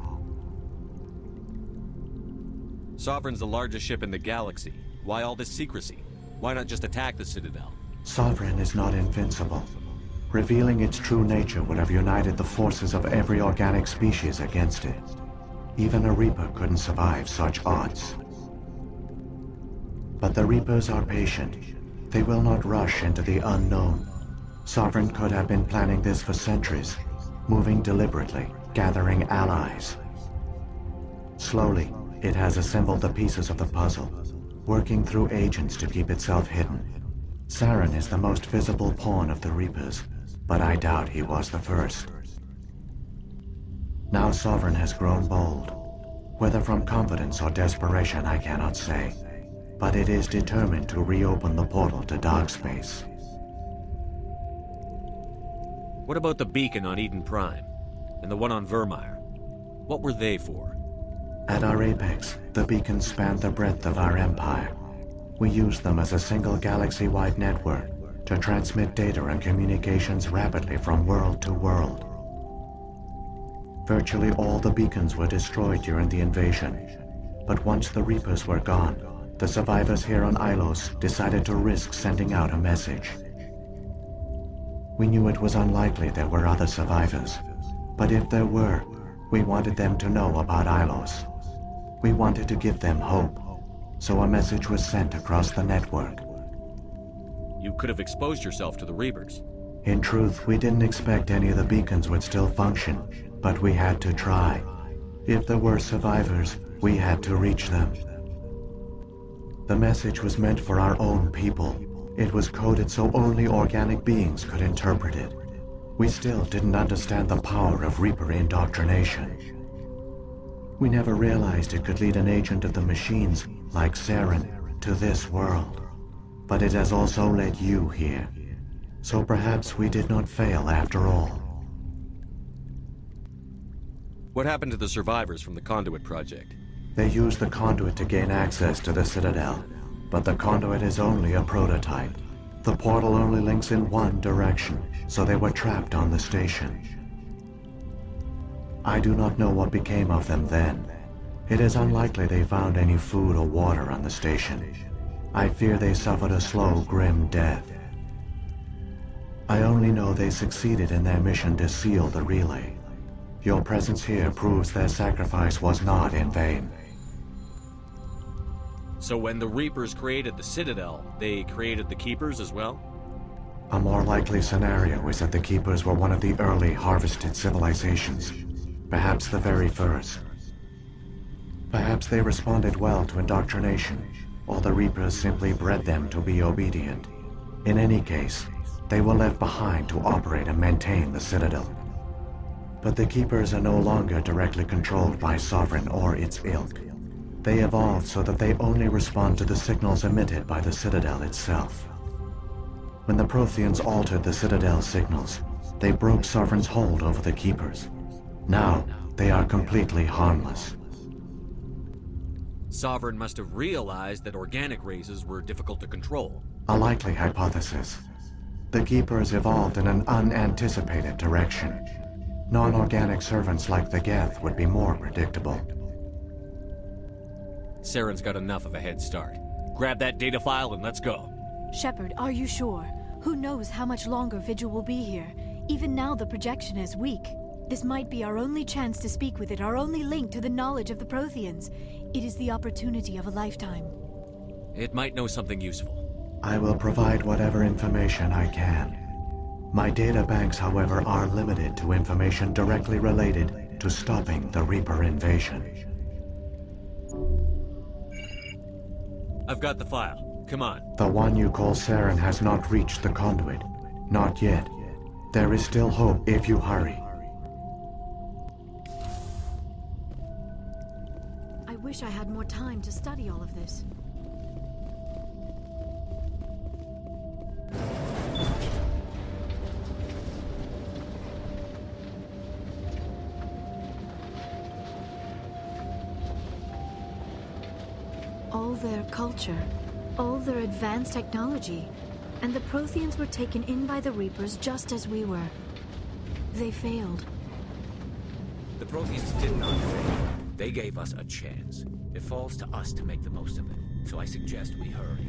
Sovereign's the largest ship in the galaxy. Why all this secrecy? Why not just attack the Citadel? Sovereign is not invincible. Revealing its true nature would have united the forces of every organic species against it. Even a Reaper couldn't survive such odds. But the Reapers are patient. They will not rush into the unknown. Sovereign could have been planning this for centuries, moving deliberately, gathering allies. Slowly, it has assembled the pieces of the puzzle, working through agents to keep itself hidden. Saran is the most visible pawn of the Reapers, but I doubt he was the first. Now Sovereign has grown bold. Whether from confidence or desperation, I cannot say. But it is determined to reopen the portal to dark space. What about the beacon on Eden Prime? And the one on Vermeer? What were they for? At our apex, the beacons spanned the breadth of our empire. We used them as a single galaxy-wide network to transmit data and communications rapidly from world to world. Virtually all the beacons were destroyed during the invasion, but once the Reapers were gone, the survivors here on Ilos decided to risk sending out a message. We knew it was unlikely there were other survivors, but if there were, we wanted them to know about Ilos. We wanted to give them hope, so a message was sent across the network. You could have exposed yourself to the Reapers. In truth, we didn't expect any of the beacons would still function, but we had to try. If there were survivors, we had to reach them. The message was meant for our own people. It was coded so only organic beings could interpret it. We still didn't understand the power of Reaper indoctrination. We never realized it could lead an agent of the machines, like Saran, to this world. But it has also led you here. So perhaps we did not fail after all. What happened to the survivors from the Conduit project? They used the conduit to gain access to the Citadel, but the conduit is only a prototype. The portal only links in one direction, so they were trapped on the station. I do not know what became of them then. It is unlikely they found any food or water on the station. I fear they suffered a slow, grim death. I only know they succeeded in their mission to seal the relay. Your presence here proves their sacrifice was not in vain. So when the Reapers created the Citadel, they created the Keepers as well? A more likely scenario is that the Keepers were one of the early harvested civilizations. Perhaps the very first. Perhaps they responded well to indoctrination, or the Reapers simply bred them to be obedient. In any case, they were left behind to operate and maintain the Citadel. But the Keepers are no longer directly controlled by Sovereign or its ilk. They evolved so that they only respond to the signals emitted by the Citadel itself. When the Protheans altered the Citadel's signals, they broke Sovereign's hold over the Keepers. Now, they are completely harmless. Sovereign must have realized that organic races were difficult to control. A likely hypothesis. The Keepers evolved in an unanticipated direction. Non-organic servants like the Geth would be more predictable. Saren's got enough of a head start. Grab that data file and let's go. Shepard, are you sure? Who knows how much longer Vigil will be here? Even now the projection is weak. This might be our only chance to speak with it, our only link to the knowledge of the Protheans. It is the opportunity of a lifetime. It might know something useful. I will provide whatever information I can. My data banks, however, are limited to information directly related to stopping the Reaper invasion. I've got the file. Come on. The one you call Saran has not reached the conduit. Not yet. There is still hope if you hurry. I wish I had more time to study all of this. All their culture, all their advanced technology, and the Protheans were taken in by the Reapers just as we were. They failed. The Protheans did not fail. They gave us a chance. It falls to us to make the most of it, so I suggest we hurry.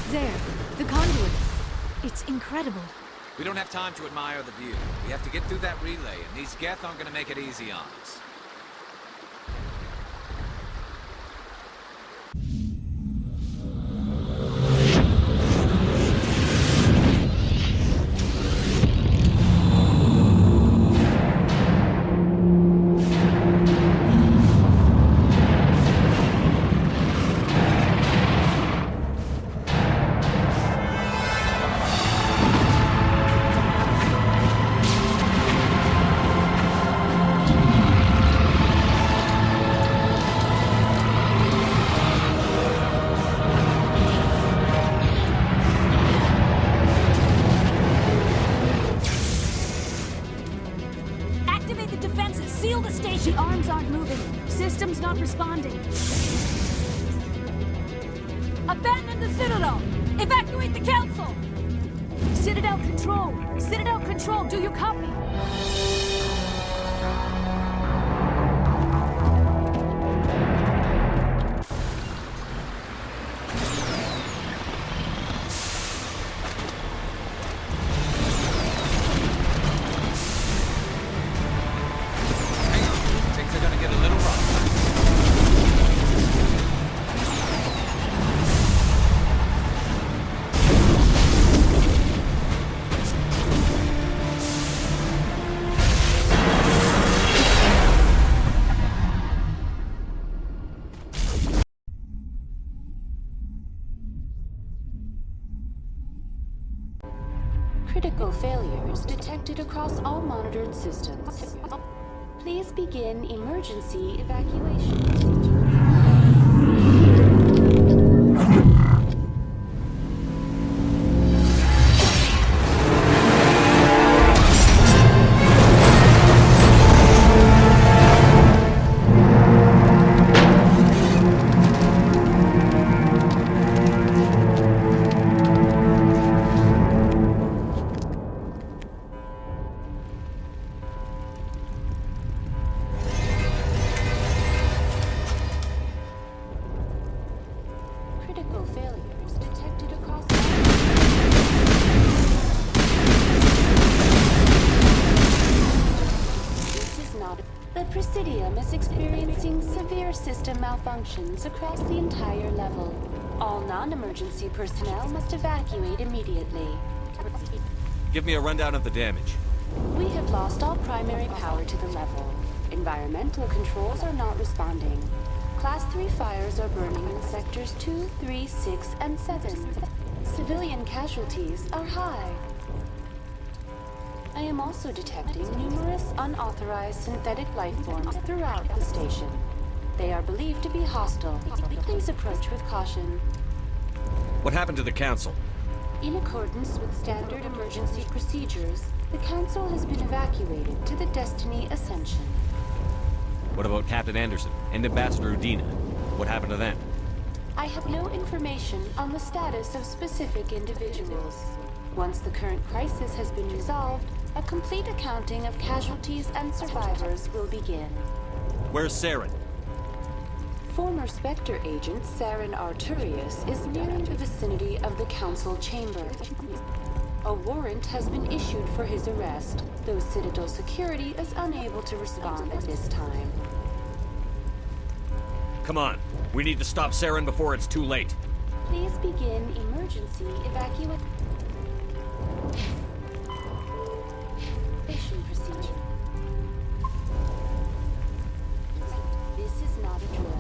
There, the conduit. It's incredible. We don't have time to admire the view. We have to get through that relay, and these Geth aren't gonna make it easy on us. Activate the defenses! Seal the station! The arms aren't moving. System's not responding. Abandon the Citadel! Evacuate the Council! Citadel Control! Citadel Control, do you copy? Things are gonna get a little rough. Critical failures detected across all monitored systems. Please begin emergency evacuation procedure. Critical failures detected across This is not. The Presidium is experiencing severe system malfunctions across the entire level. All non-emergency personnel must evacuate immediately. Give me a rundown of the damage. We have lost all primary power to the level. Environmental controls are not responding. Class 3 fires are burning in sectors 2, 3, 6, and 7. Civilian casualties are high. I am also detecting numerous unauthorized synthetic life forms throughout the station. They are believed to be hostile. Please approach with caution. What happened to the Council? In accordance with standard emergency procedures, the Council has been evacuated to the Destiny Ascension. What about Captain Anderson and Ambassador Udina? What happened to them? I have no information on the status of specific individuals. Once the current crisis has been resolved, a complete accounting of casualties and survivors will begin. Where's Saran? Former Spectre agent Saran Arturius is nearing the vicinity of the Council chamber. A warrant has been issued for his arrest, though Citadel security is unable to respond at this time. Come on. We need to stop Saran before it's too late. Please begin emergency evacuation procedure. This is not a drill.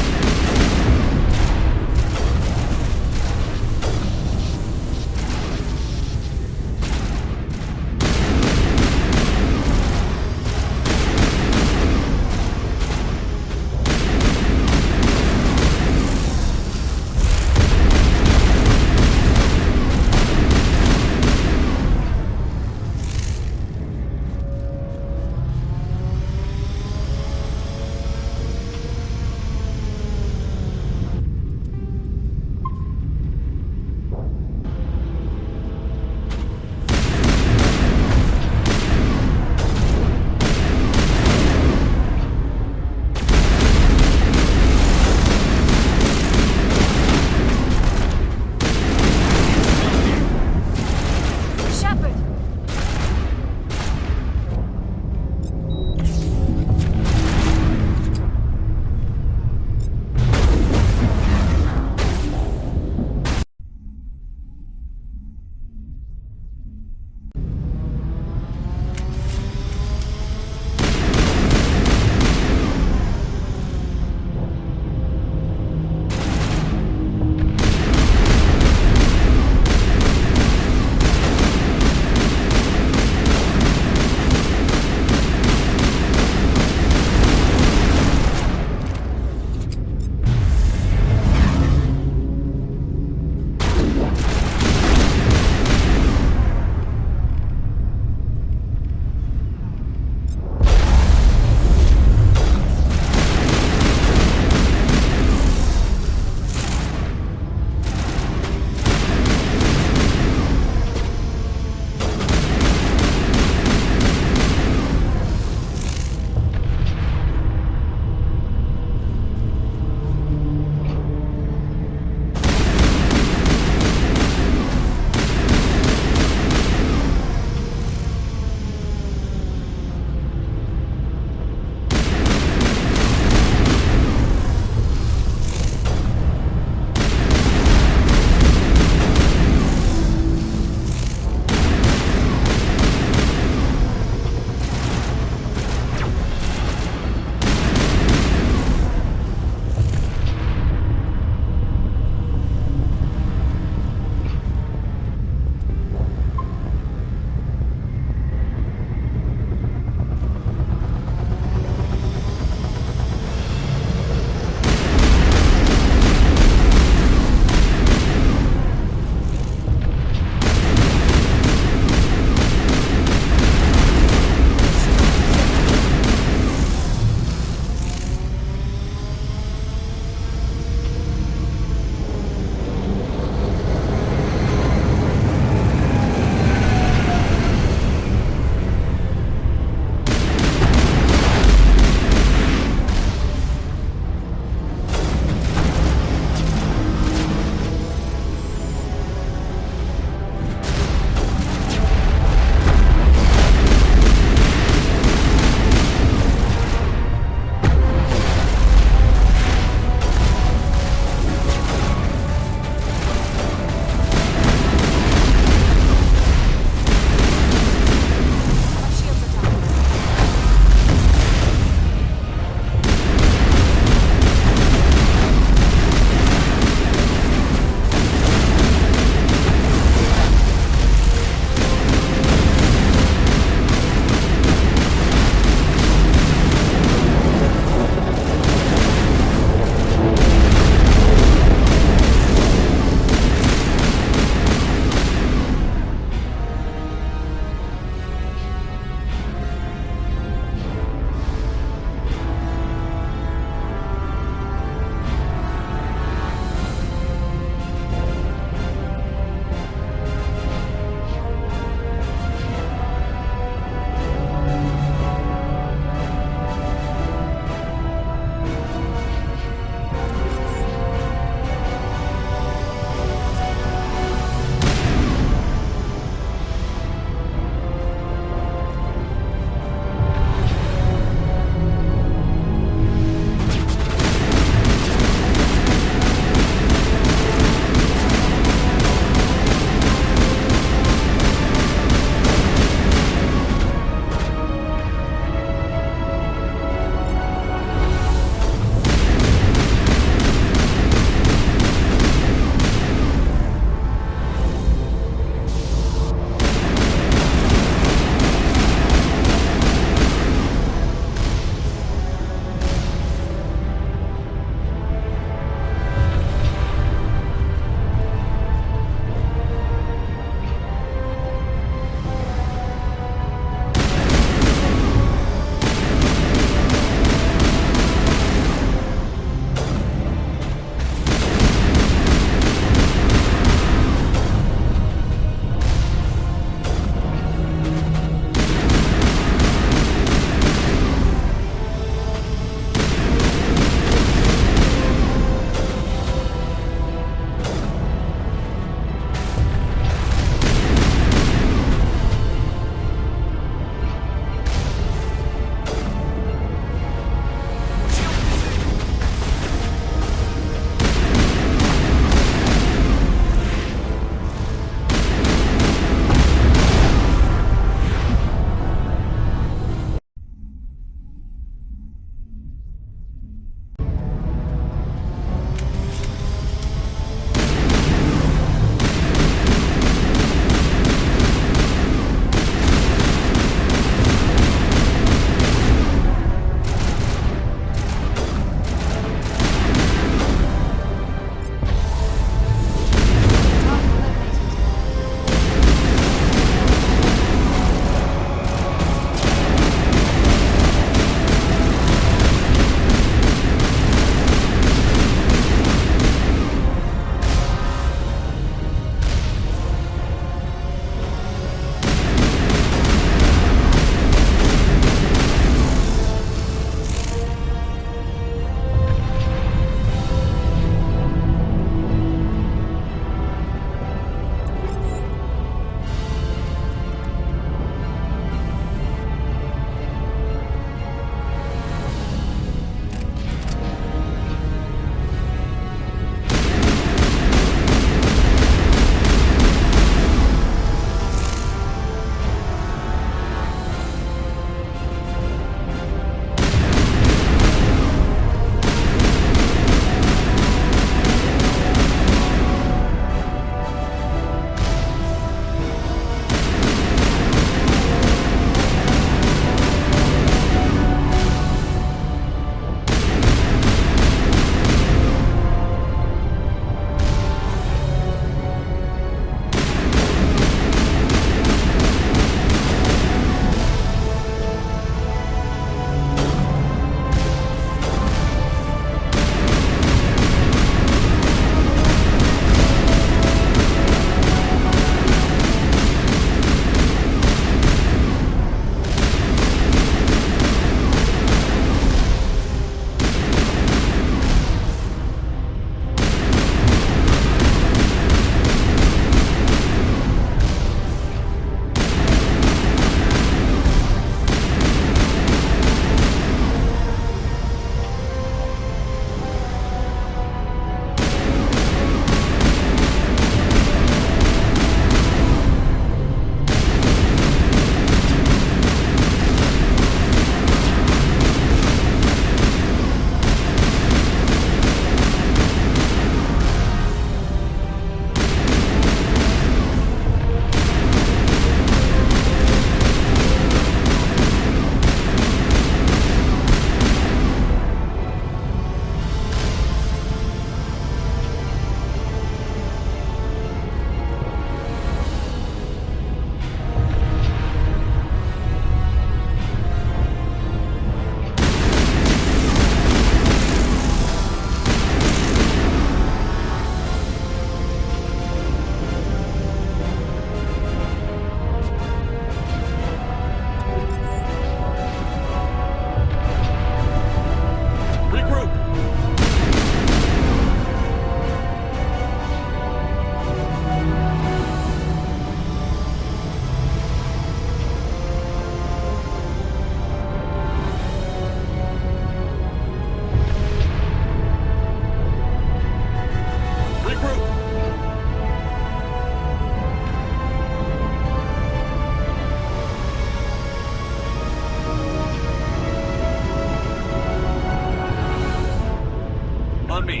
On me.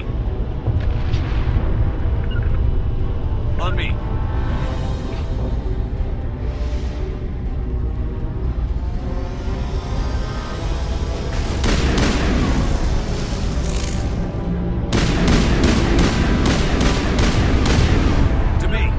On me. To me.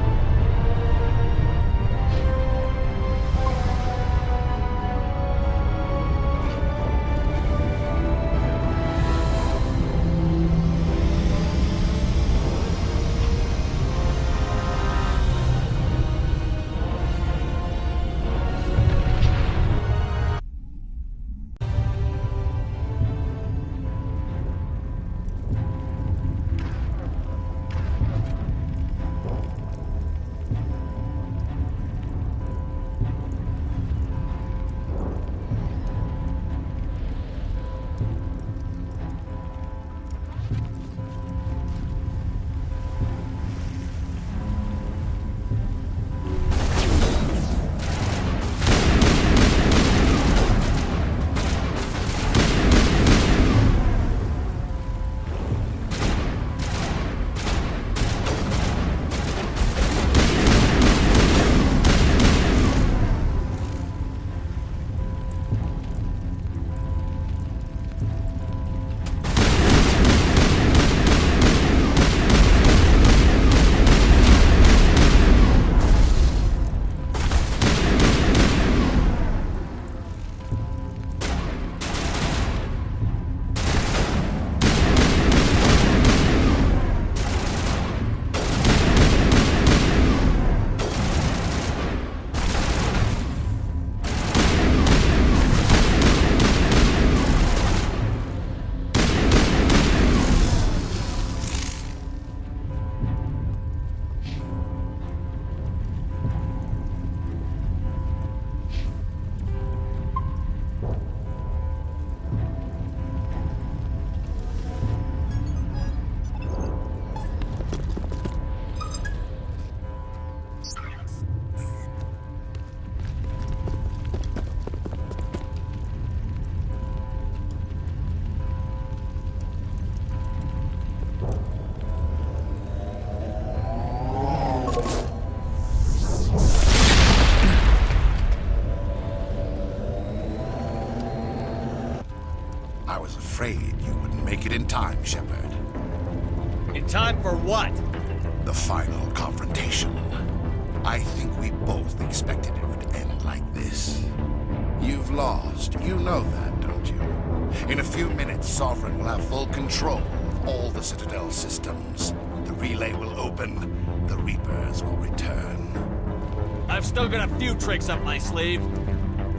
I was afraid you wouldn't make it in time, Shepard. In time for what? The final confrontation. I think we both expected it would end like this. You've lost. You know that, don't you? In a few minutes, Sovereign will have full control of all the Citadel systems. The relay will open. The Reapers will return. I've still got a few tricks up my sleeve.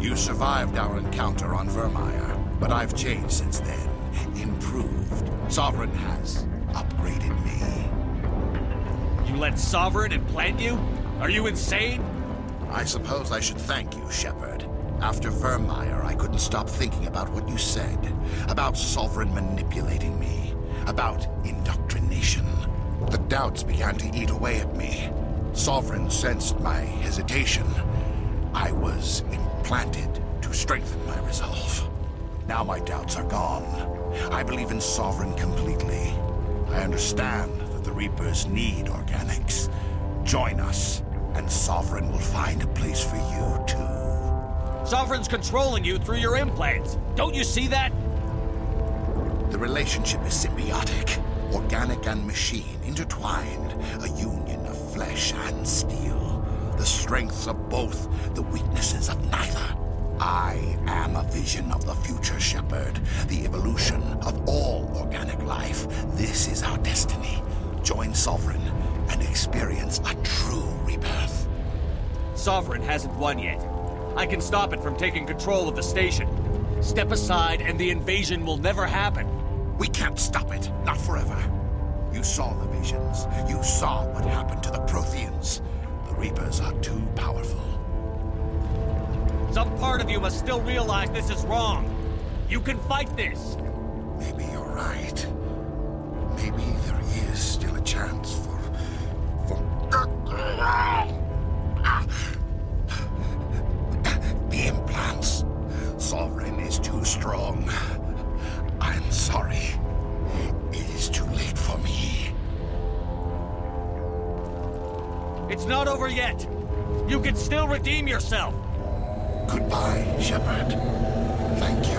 You survived our encounter on Vermeer, but I've changed since then. Improved. Sovereign has upgraded me. You let Sovereign implant you? Are you insane? I suppose I should thank you, Shepard. After Vermeer, I couldn't stop thinking about what you said. About Sovereign manipulating me. About indoctrination. The doubts began to eat away at me. Sovereign sensed my hesitation. I was implanted to strengthen my resolve. Now my doubts are gone. I believe in Sovereign completely. I understand that the Reapers need organics. Join us, and Sovereign will find a place for you, too. Sovereign's controlling you through your implants. Don't you see that? The relationship is symbiotic. Organic and machine, intertwined. A union of flesh and steel. The strengths of both, the weaknesses of neither. I am a vision of the future, Shepard. The evolution of all organic life. This is our destiny. Join Sovereign and experience a true rebirth. Sovereign hasn't won yet. I can stop it from taking control of the station. Step aside and the invasion will never happen. We can't stop it. Not forever. You saw the visions. You saw what happened to the Protheans. The Reapers are too powerful. Some part of you must still realize this is wrong. You can fight this. Maybe you're right. Maybe there is still a chance for... The implants. Sovereign is too strong. I'm sorry. It is too late. It's not over yet. You can still redeem yourself. Goodbye, Shepard. Thank you.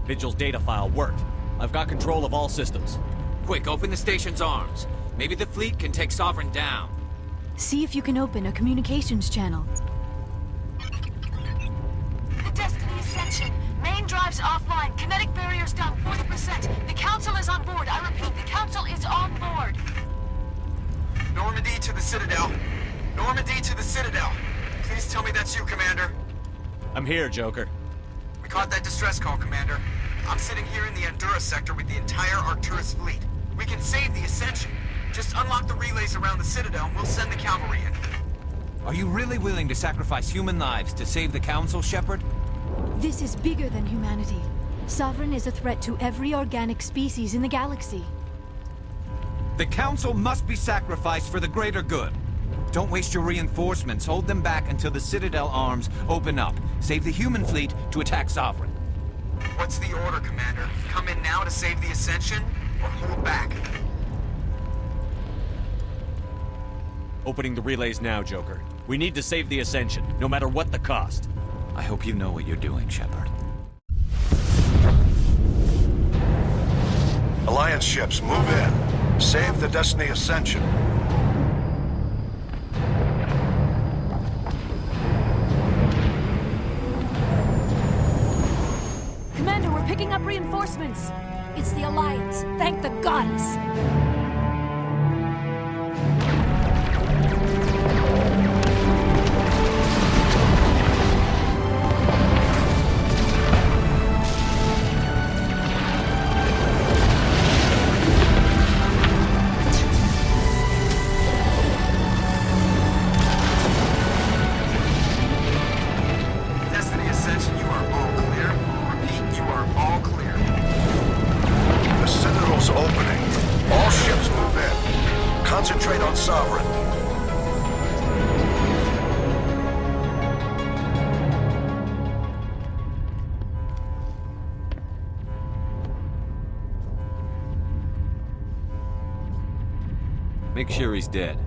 Vigil's data file worked. I've got control of all systems. Quick, open the station's arms. Maybe the fleet can take Sovereign down. See if you can open a communications channel. The Destiny Ascension. Main drives offline. Kinetic barriers down 40%. The Council is on board. I repeat, the Council is on board. Normandy to the Citadel. Normandy to the Citadel. Please tell me that's you, Commander. I'm here, Joker. We caught that distress call, Commander. I'm sitting here in the Endura sector with the entire Arcturus fleet. We can save the Ascension. Just unlock the relays around the Citadel and we'll send the cavalry in. Are you really willing to sacrifice human lives to save the Council, Shepard? This is bigger than humanity. Sovereign is a threat to every organic species in the galaxy. The Council must be sacrificed for the greater good. Don't waste your reinforcements. Hold them back until the Citadel arms open up. Save the human fleet to attack Sovereign. What's the order, Commander? Come in now to save the Ascension, or hold back? Opening the relays now, Joker. We need to save the Ascension, no matter what the cost. I hope you know what you're doing, Shepard. Alliance ships, move in. Save the Destiny Ascension. Commander, we're picking up reinforcements. It's the Alliance. Thank the goddess. Destiny Ascension, you are all clear. Repeat, you are all clear. The Citadel's opening. All ships move in. Concentrate on Sovereign. Make sure he's dead.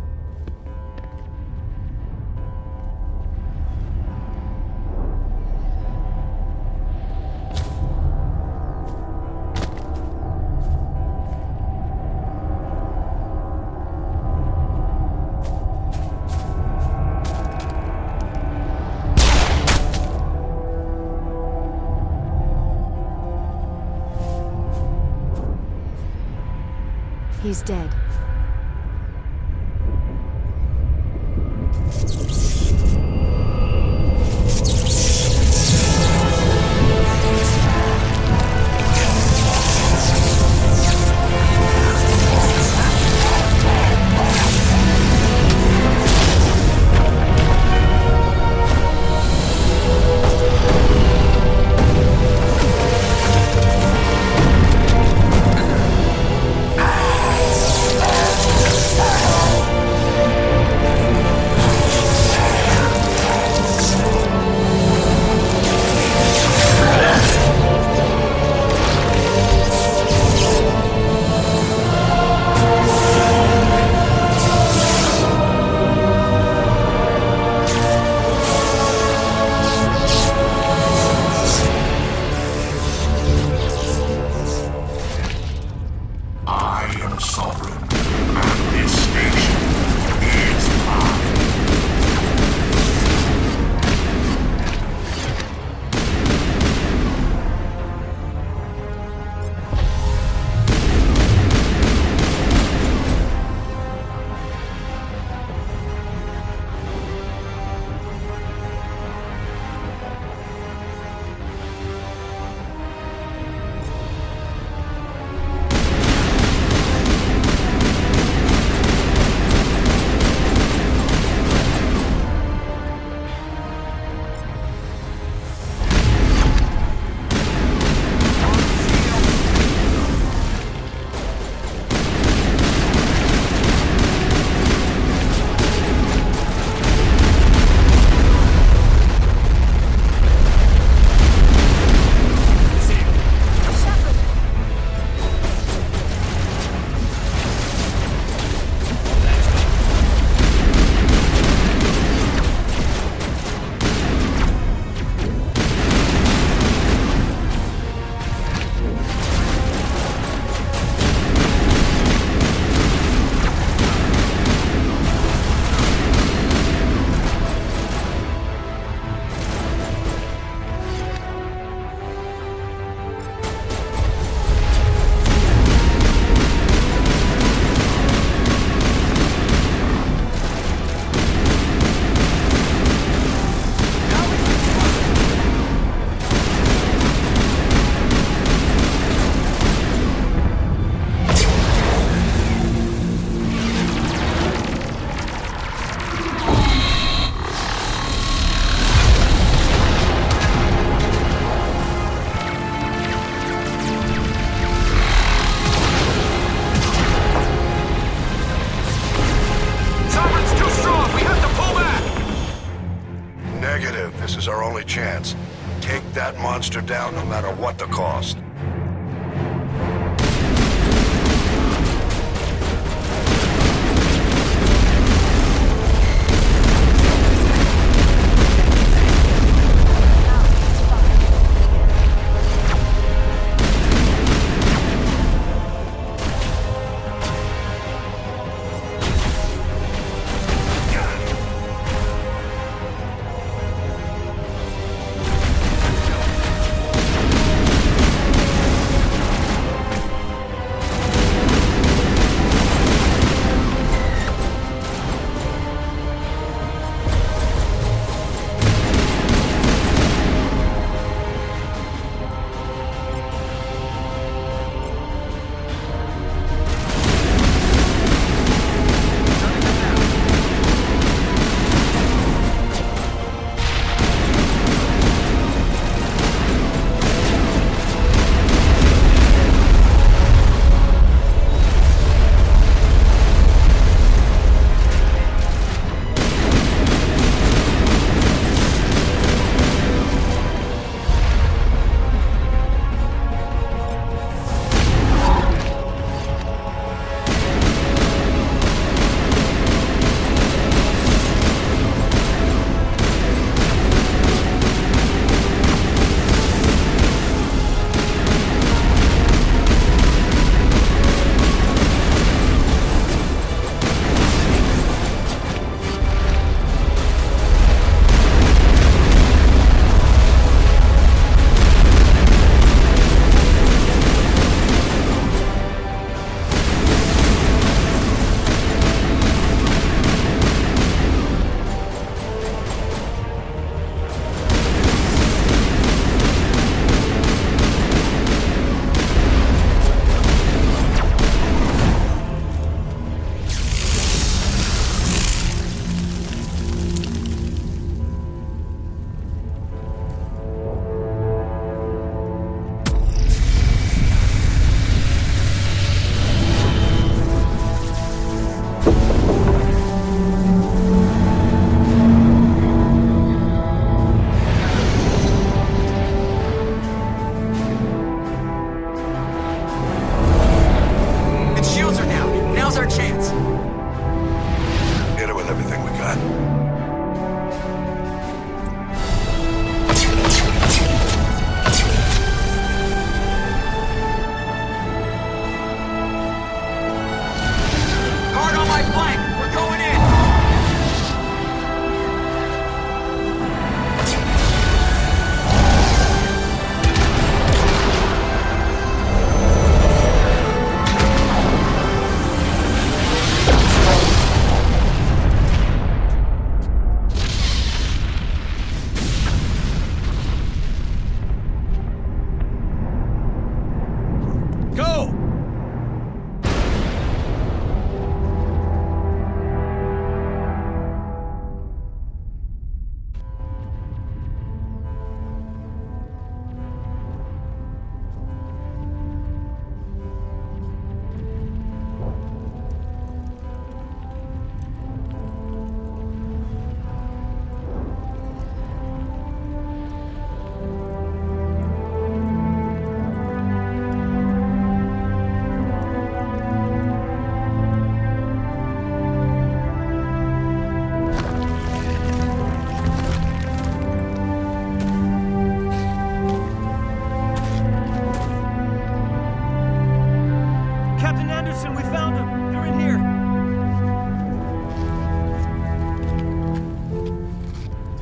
He's dead. is our only chance. Take that monster down no matter what the cost.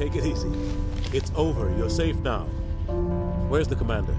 Take it easy. It's over. You're safe now. Where's the commander?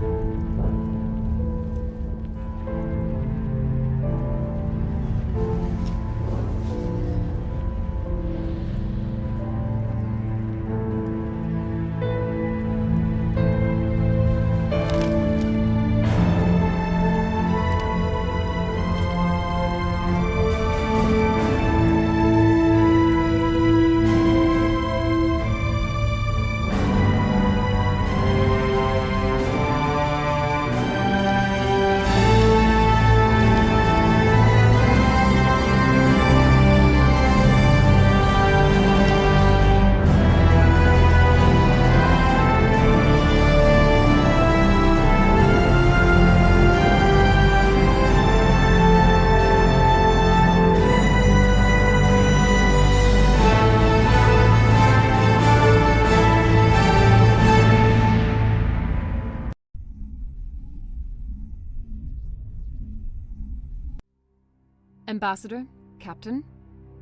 Ambassador, Captain,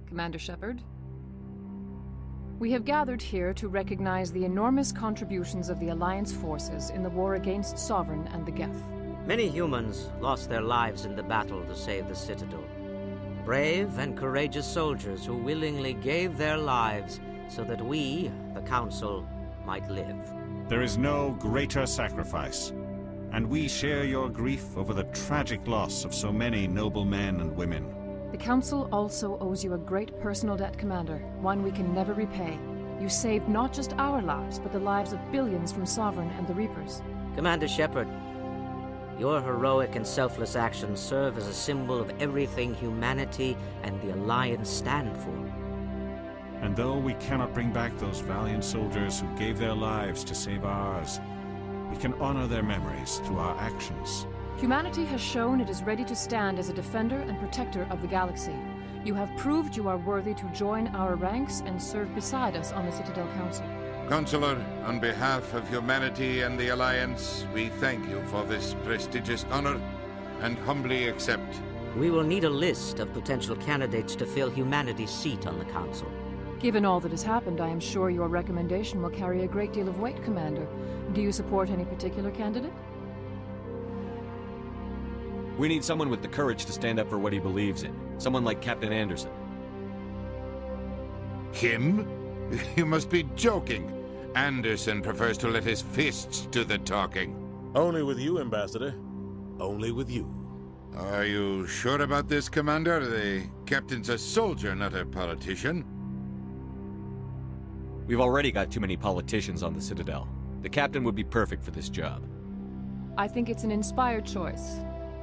Commander Shepard. We have gathered here to recognize the enormous contributions of the Alliance forces in the war against Sovereign and the Geth. Many humans lost their lives in the battle to save the Citadel. Brave and courageous soldiers who willingly gave their lives so that we, the Council, might live. There is no greater sacrifice, and we share your grief over the tragic loss of so many noble men and women. The Council also owes you a great personal debt, Commander, one we can never repay. You saved not just our lives, but the lives of billions from Sovereign and the Reapers. Commander Shepard, your heroic and selfless actions serve as a symbol of everything humanity and the Alliance stand for. And though we cannot bring back those valiant soldiers who gave their lives to save ours, we can honor their memories through our actions. Humanity has shown it is ready to stand as a defender and protector of the galaxy. You have proved you are worthy to join our ranks and serve beside us on the Citadel Council. Counselor, on behalf of humanity and the Alliance, we thank you for this prestigious honor and humbly accept. We will need a list of potential candidates to fill humanity's seat on the Council. Given all that has happened, I am sure your recommendation will carry a great deal of weight, Commander. Do you support any particular candidate? We need someone with the courage to stand up for what he believes in. Someone like Captain Anderson. Him? You must be joking. Anderson prefers to let his fists do the talking. Only with you, Ambassador. Only with you. Are you sure about this, Commander? The captain's a soldier, not a politician. We've already got too many politicians on the Citadel. The captain would be perfect for this job. I think it's an inspired choice.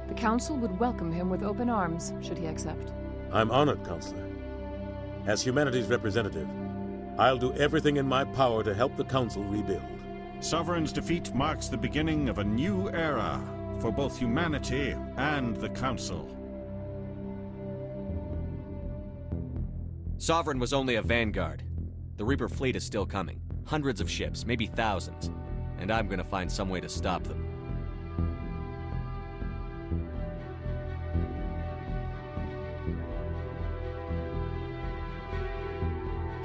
The Council would welcome him with open arms, should he accept. I'm honored, Counselor. As humanity's representative, I'll do everything in my power to help the Council rebuild. Sovereign's defeat marks the beginning of a new era for both humanity and the Council. Sovereign was only a vanguard. The Reaper fleet is still coming. Hundreds of ships, maybe thousands. And I'm gonna find some way to stop them.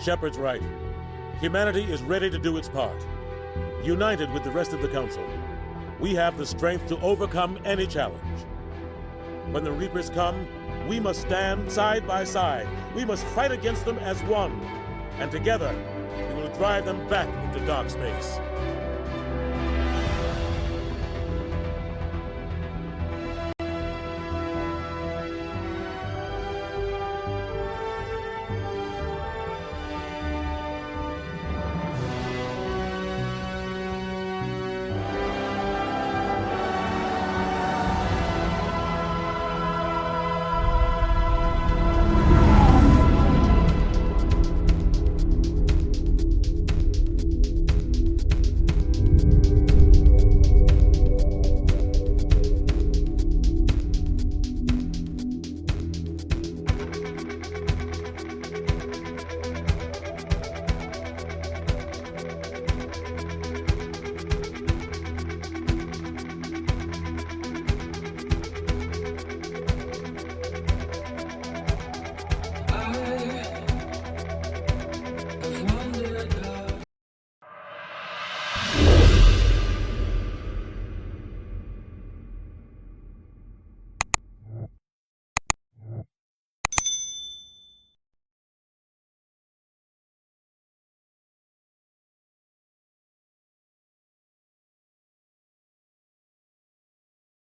Shepard's right. Humanity is ready to do its part. United with the rest of the Council, we have the strength to overcome any challenge. When the Reapers come, we must stand side by side. We must fight against them as one. And together, we will drive them back into dark space.